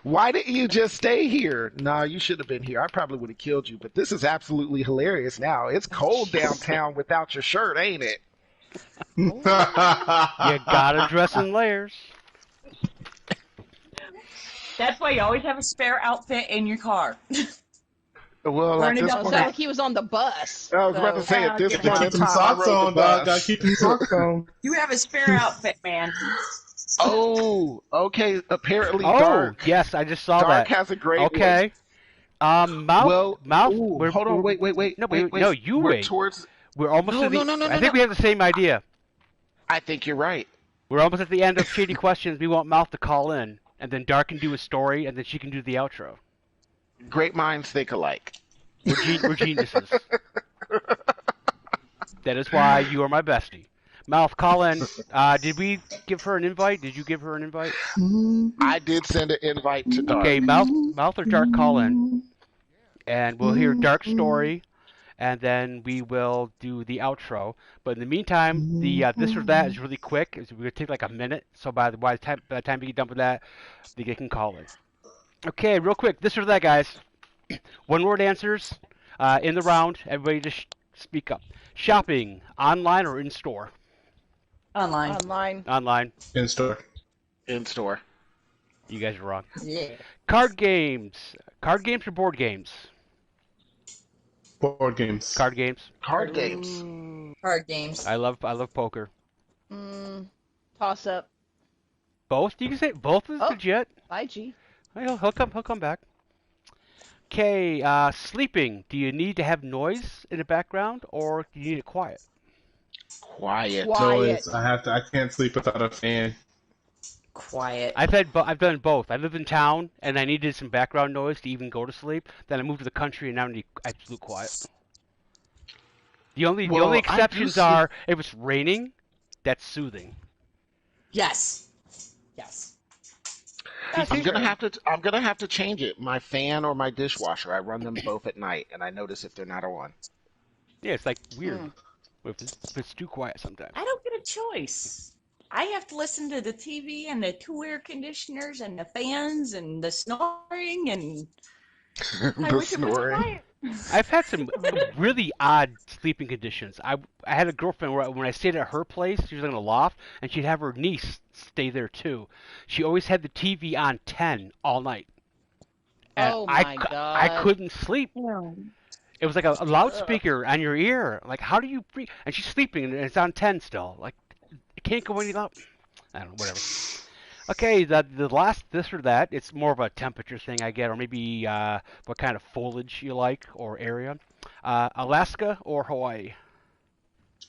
Why didn't you just stay here? Nah, you should have been here. I probably would have killed you. But this is absolutely hilarious now. It's cold downtown without your shirt, ain't it? You gotta dress in layers. That's why you always have a spare outfit in your car. Well, at this Sounds point, like he was on the bus. I was about to say, at this Keep point in Keep them time, I socks rode on, the dog. bus. Gotta keep them socks on. You have a spare outfit, man. Oh, okay. Apparently, Oh, Dark. yes, I just saw Dark that. has a great Okay. Mouth. Ooh, we're- hold on, we're- wait. No, you We're wait. towards. We're almost No, at the. no, I think we have the same idea. I think you're right. We're almost at the end of Shady Questions. We want Mouth to call in, and then Dark can do a story, and then she can do the outro. Great minds think alike. We're geniuses. That is why you are my bestie. Mouth, call in. Did we give her an invite? Did you give her an invite? I did send an invite to Dark. Okay, Mouth or Dark, call in, and we'll hear Dark's story, and then we will do the outro. But in the meantime, the this or that is really quick. We're gonna take like a minute. So by the time we get done with that, they can call in. Okay, real quick, this or that, guys. One word answers in the round. Everybody just speak up. Shopping, online or in store? Online. Online. In store. In store. You guys are wrong. Yeah. Card games. Card games or board games? Board games. Card games. Card games. Card games. I love poker. Toss up. Both? You can say both is legit. Bye, G. He'll come back. Okay, sleeping. Do you need to have noise in the background, or do you need it quiet? Quiet. Noise. I can't sleep without a fan. Quiet. I've done both. I lived in town, and I needed some background noise to even go to sleep. Then I moved to the country, and now I need absolute quiet. The only exceptions are if it's raining. That's soothing. Yes. I'm gonna have to change it. My fan or my dishwasher. I run them both at night, and I notice if they're not on. Yeah, it's like weird if it's too quiet sometimes. I don't get a choice. I have to listen to the TV and the two air conditioners and the fans and the snoring and The snoring. I've had some really odd sleeping conditions. I had a girlfriend where when I stayed at her place, she was in a loft, and she'd have her niece stay there too. She always had the TV on 10 all night. And Oh my God. I couldn't sleep. It was like a loudspeaker on your ear. Like, how do you freak? And she's sleeping, and it's on 10 still. Like, it can't go any louder. I don't know, whatever. Okay, the last this or that, it's more of a temperature thing I get, or maybe what kind of foliage you like or area. Alaska or Hawaii?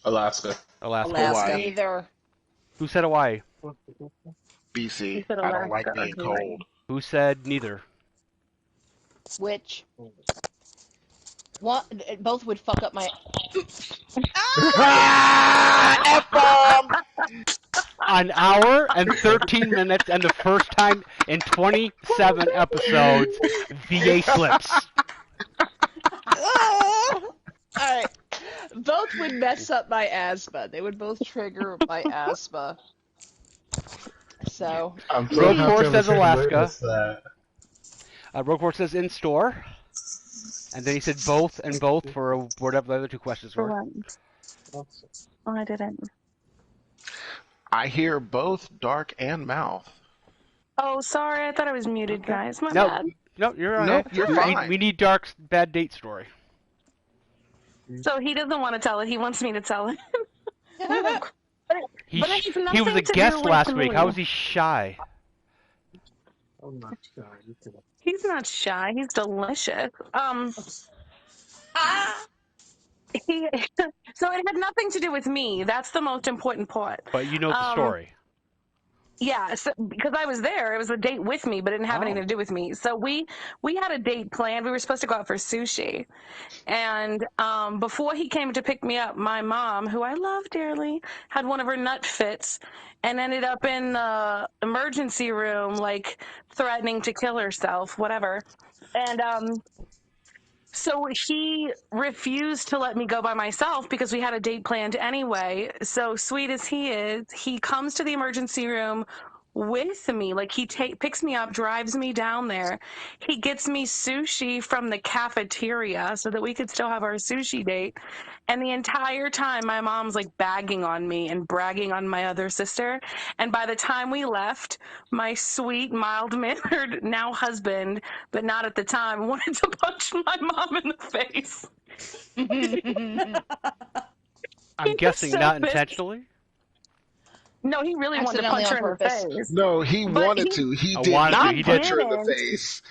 Alaska. Alaska. Neither. Who said Hawaii? BC. I don't like being cold. Who said neither? Which? What? Both would fuck up my. F-bomb! An hour and 13 minutes, and the first time in 27 episodes, VA slips. Alright. Both would mess up my asthma. They would both trigger my asthma. So. Road Force says Alaska. Road says in store. And then he said both and both for whatever the other two questions were. Oh, I didn't. I hear both Dark and Mouth. Oh, sorry. I thought I was muted, guys. My bad. No, you're all No, right. you're fine. We need Dark's bad date story. So he doesn't want to tell it. He wants me to tell it. He But it has was nothing a to guest do with last week. me. How was he shy? He's not shy. He's delicious. He, so it had nothing to do with me. That's the most important part. But you know the story. Yeah, so, because I was there. It was a date with me, but it didn't have anything to do with me. So we had a date planned. We were supposed to go out for sushi. And before he came to pick me up, my mom, who I love dearly, had one of her nut fits and ended up in the emergency room, like threatening to kill herself, whatever. And so he refused to let me go by myself because we had a date planned anyway. So sweet as he is, he comes to the emergency room with me. Like he picks me up, drives me down there. He gets me sushi from the cafeteria so that we could still have our sushi date. And the entire time my mom's like bagging on me and bragging on my other sister. And by the time we left, my sweet, mild-mannered now husband, but not at the time, wanted to punch my mom in the face. I'm guessing so not pissed. intentionally. No, he really wanted to punch her in the face. No, he wanted to. He did not punch her in the face.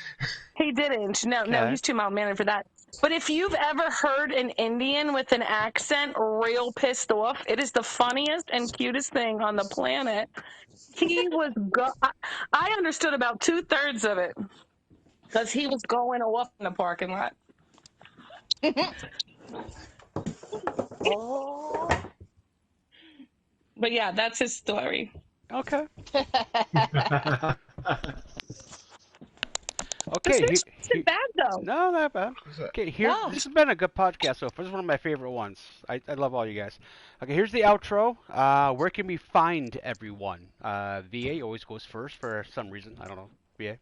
He didn't. No, he's too mild-mannered for that. But if you've ever heard an Indian with an accent real pissed off, it is the funniest and cutest thing on the planet. He was I understood about 2/3 of it because he was going off in the parking lot. Oh. But yeah, that's his story. Okay. Okay. This isn't bad though. No, not bad. Okay, this has been a good podcast so far. This is one of my favorite ones. I love all you guys. Okay, here's the outro. Where can we find everyone? VA always goes first for some reason. I don't know. VA.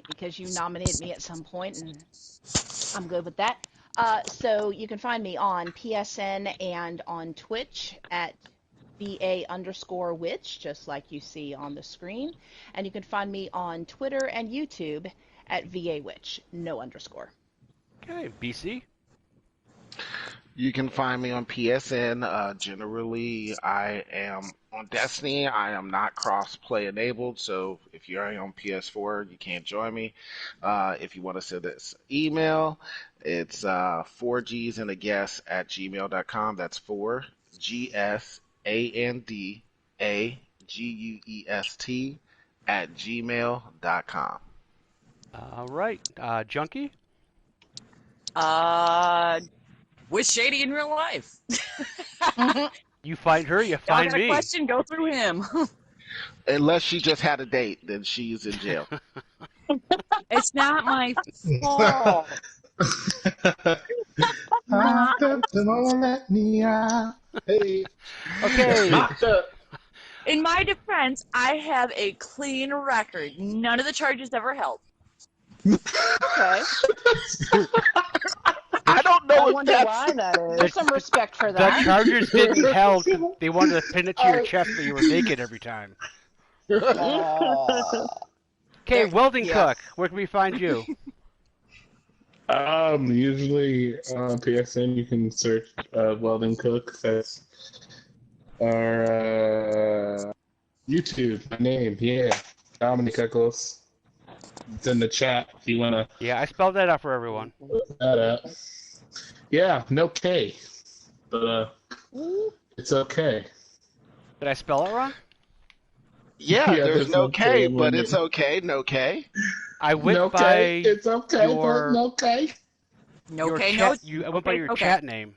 Because you nominated me at some point, and I'm good with that. So you can find me on PSN and on Twitch at VA_witch, just like you see on the screen. And you can find me on Twitter and YouTube at VA_witch, no underscore. Okay, BC. You can find me on PSN. Generally, I am on Destiny. I am not cross-play enabled, so if you're on PS4, you can't join me. If you want to send us email, it's 4Gs and a guess at gmail.com. That's 4GSANDAGUEST at gmail.com. All right, Junkie. With Shady in real life. You find her, you find got me. A question, go through him. Unless she just had a date, then she's in jail. It's not my fault. Don't let me out. Hey. Okay. In my defense, I have a clean record. None of the charges ever held. Okay. I don't know if wonder why that is. There's some respect for that. The charges didn't held. They wanted to pin it to your chest, but you were naked every time. Okay, Welding Cook, where can we find you? Usually on PSN you can search Welding Cook. That's our YouTube. My name, Dominic Eccles. It's in the chat if you wanna. Yeah, I spelled that out for everyone. That out. Yeah, no K, but it's okay. Did I spell it wrong? Yeah, there's no K, but it's okay. No K. I went no by K. It's okay, your, but no K. No K, chat, no. I went by your chat name.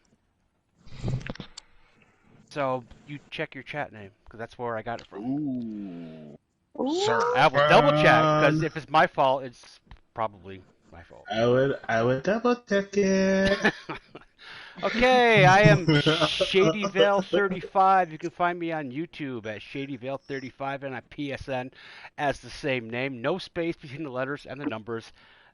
So you check your chat name because that's where I got it from. Ooh. Sir. I will double check because if it's my fault, it's probably my fault. I would double check it. Okay, I am ShadyVale35. You can find me on YouTube at ShadyVale35 and on PSN as the same name. No space between the letters and the numbers.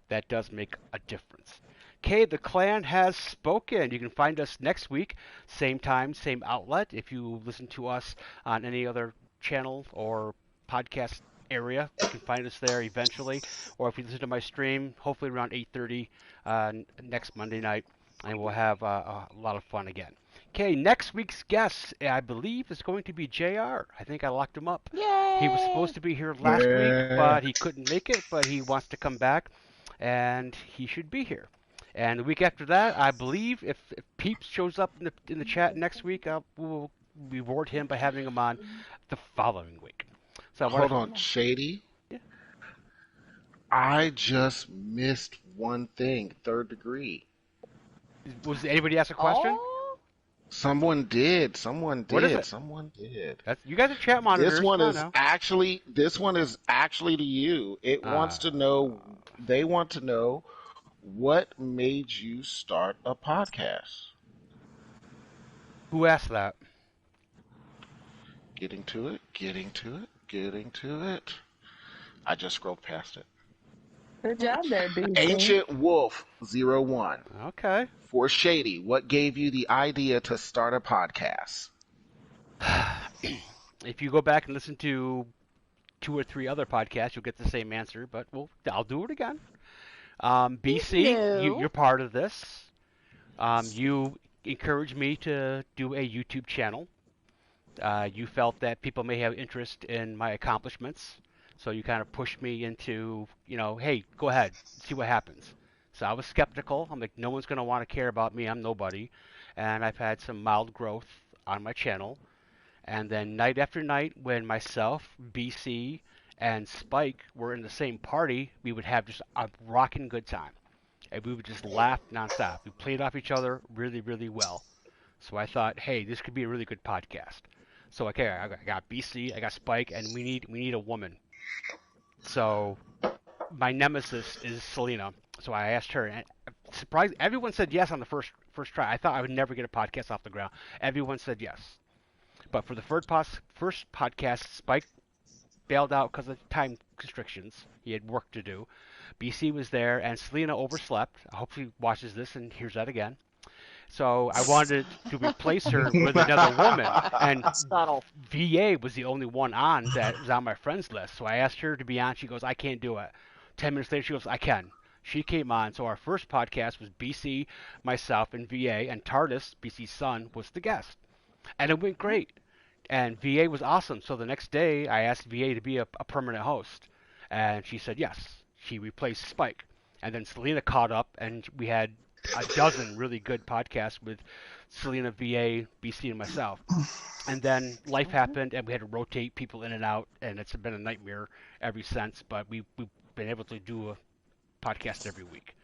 That does make a difference. Okay, the clan has spoken. You can find us next week, same time, same outlet. If you listen to us on any other channel or podcast area, you can find us there eventually. Or if you listen to my stream, hopefully around 8:30 next Monday night, and we'll have a lot of fun again. Okay, next week's guest, I believe, is going to be JR. I think I locked him up. Yay! He was supposed to be here last week, but he couldn't make it, but he wants to come back, and he should be here. And the week after that, I believe, if Peeps shows up in the chat next week, we'll reward him by having him on the following week. So Hold on, Shady. Yeah. I just missed one thing. Third degree. Was anybody ask a question? Oh, Someone did. Someone What is did. it? Someone did. You guys are chat This monitors. one Come on is now. actually. This one is actually to you. It wants to know. They want to know what made you start a podcast. Who asked that? Getting to it. Getting to it. Getting to it. I just scrolled past it. Good job there, BC. Ancient Wolf 01. Okay. For Shady, what gave you the idea to start a podcast? If you go back and listen to 2 or 3 other podcasts, you'll get the same answer, but I'll do it again. BC, you're part of this. You encouraged me to do a YouTube channel. You felt that people may have interest in my accomplishments, so you kind of pushed me into, hey, go ahead, see what happens. So I was skeptical. I'm like, no one's going to want to care about me. I'm nobody. And I've had some mild growth on my channel. And then night after night, when myself, BC, and Spike were in the same party, we would have just a rocking good time. And we would just laugh nonstop. We played off each other really, really well. So I thought, hey, this could be a really good podcast. So okay, I got BC, I got Spike, and we need a woman. So my nemesis is Selena. So I asked her, and surprised, everyone said yes on the first try. I thought I would never get a podcast off the ground. Everyone said yes. But for the first podcast, Spike bailed out because of time constrictions. He had work to do. BC was there, and Selena overslept. I hope she watches this and hears that again. So I wanted to replace her with another woman, and VA was the only one on that was on my friends list. So I asked her to be on. She goes, I can't do it. 10 minutes later, she goes, I can. She came on. So our first podcast was BC, myself, and VA, and Tardis, BC's son, was the guest. And it went great. And VA was awesome. So the next day, I asked VA to be a permanent host, and she said yes. She replaced Spike. And then Selena caught up, and we had a dozen really good podcasts with Selena, VA, BC, and myself. And then life happened, and we had to rotate people in and out, and it's been a nightmare ever since. But we've been able to do a podcast every week.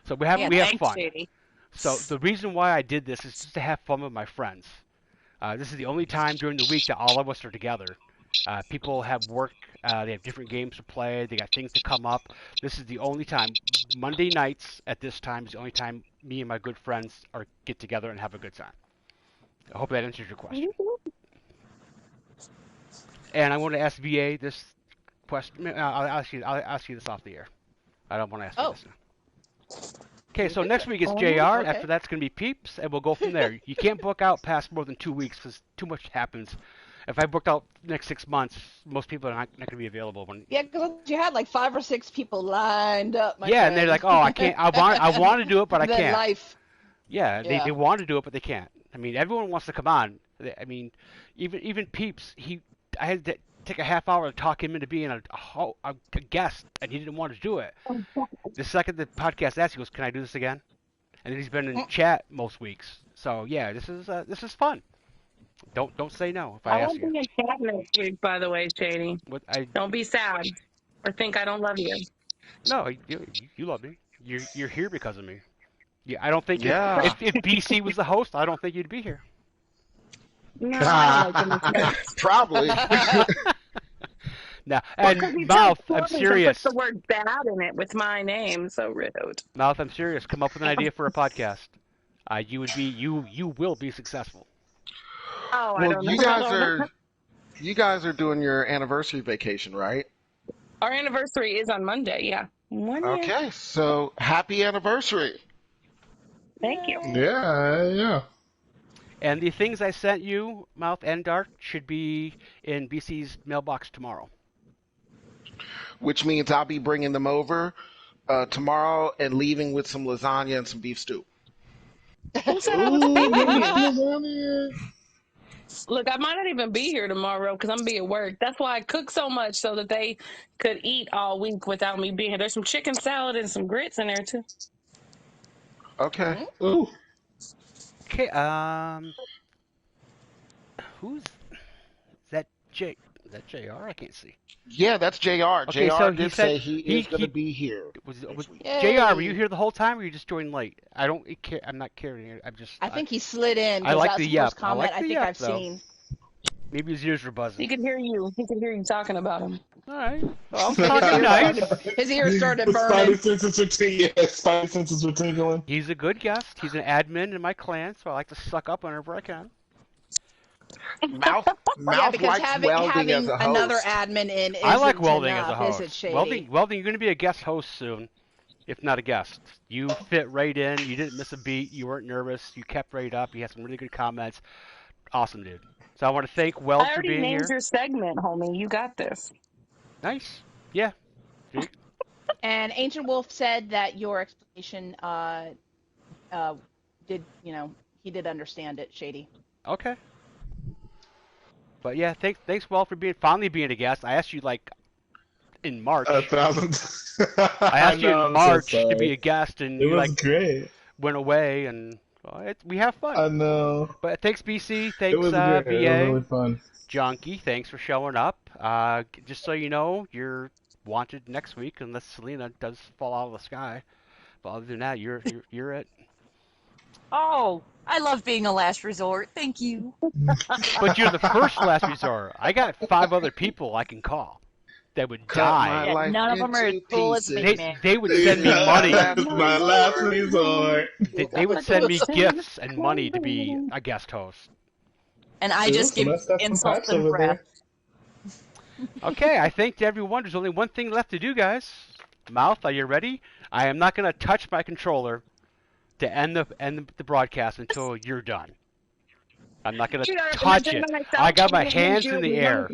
So we have fun. Shady. So the reason why I did this is just to have fun with my friends. This is the only time during the week that all of us are together. People have work, they have different games to play, they got things to come up. This is the only time. Monday nights at this time is the only time me and my good friends get together and have a good time. I hope that answers your question. And I want to ask VA this question. I'll ask you this off the air. I don't want to ask you this now. Okay, so next week is JR. Okay. After that's going to be Peeps, and we'll go from there. You can't book out past more than 2 weeks because too much happens. If I booked out the next 6 months, most people are not going to be available. Yeah, because you had like 5 or 6 people lined up. Yeah, friend. And they're like, "Oh, I can't. I want to do it, but I can't." Life. Yeah, they want to do it, but they can't. I mean, everyone wants to come on. I mean, even Peeps. I had to take a half hour to talk him into being a guest, and he didn't want to do it. The second the podcast asked, he goes, "Can I do this again?" And he's been in chat most weeks. So yeah, this is fun. Don't say no if I ask you. I won't be in chat next week, by the way, Shady. Don't be sad or think I don't love you. No, you love me. You're here because of me. Yeah, I don't think if BC was the host, I don't think you'd be here. No, I don't like probably. No, and Mouth, I'm serious. Put the word bad in it with my name, so rude. Mouth, I'm serious. Come up with an idea for a podcast. You will be successful. Oh, well, I don't know. You guys are doing your anniversary vacation, right? Our anniversary is on Monday, yeah. 1 year. Okay, so happy anniversary. Thank you. Yeah. And the things I sent you, Mouth and Dart, should be in BC's mailbox tomorrow. Which means I'll be bringing them over tomorrow and leaving with some lasagna and some beef stew. Look, I might not even be here tomorrow because I'm going to be at work. That's why I cook so much so that they could eat all week without me being here. There's some chicken salad and some grits in there, too. Okay. Ooh. Okay, who's that? that JR? I can't see. Yeah, that's JR. Okay, JR so did say he is going to be here. Was Yay. JR? Were you here the whole time, or you just joined late? I don't care. I'm not carrying it. I think he slid in. I like that's the the yep. first comment I like the think yep, I've though. seen. Maybe his ears were buzzing. He could hear you. He could hear you talking about him. All right. Well, I'm talking nice. His ears started burning. Spidey senses were tingling. He's a good guest. He's an admin in my clan, so I like to suck up whenever I can. Mouth because likes having welding as a host. another admin in isn't I like welding enough, as a host. Is it, Shady? Welding, you're going to be a guest host soon, if not a guest. You fit right in. You didn't miss a beat. You weren't nervous. You kept right up. You had some really good comments. Awesome, dude. So I want to thank Weld for being here. I already named your segment, homie. You got this. Nice. Yeah. And Ancient Wolf said that your explanation he did understand it, Shady. Okay. But yeah, thanks Weld for finally being a guest. I asked you in March. 1,000. I asked you in March to be a guest, and it you was great. Went away, and we have fun. I know. But thanks BC, thanks it was VA, it was really fun. Junkie, thanks for showing up. Just so you know, you're wanted next week unless Selena does fall out of the sky. But other than that, you're it. Oh, I love being a last resort. Thank you. But you're the first last resort. I got 5 other people I can call that would die. Yeah, none of them are as cool as me, man. They would send me money. That's my last resort. They would send me gifts and money to be a guest host. And I just give insults and breath. Okay, I think everyone, there's only one thing left to do, guys. Mouth, are you ready? I am not going to touch my controller to end the broadcast until you're done. I'm not going to touch it. I got my hands in the air.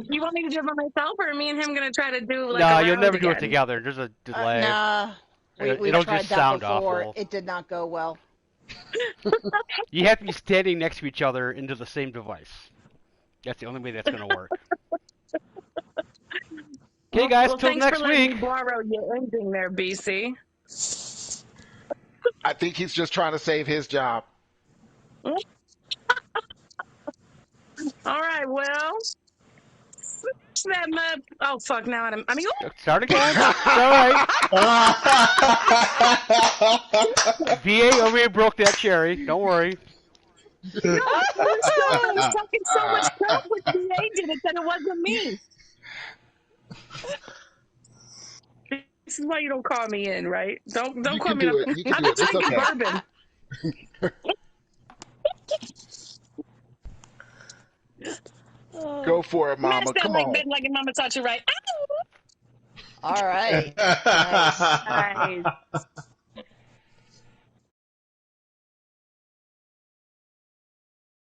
You want me to do it by myself, or me and him going to try to do No, you'll never do it together. There's a delay. Nah, we It'll tried just that sound before. awful. It did not go well. You have to be standing next to each other into the same device. That's the only way that's going to work. Okay, guys, till next for letting week. Me borrow your ending there, BC. I think he's just trying to save his job. All right, well. Oh, fuck, now I mean, Start again. It's all right. VA over here broke that cherry. Don't worry. No, I was talking so much crap with VA did it that it wasn't me. This is why you don't call me in, right? Don't call me in. You can do it. It's okay. Bourbon. Go for it, Mama. Come on. Like a mama taught you right. All right. Nice.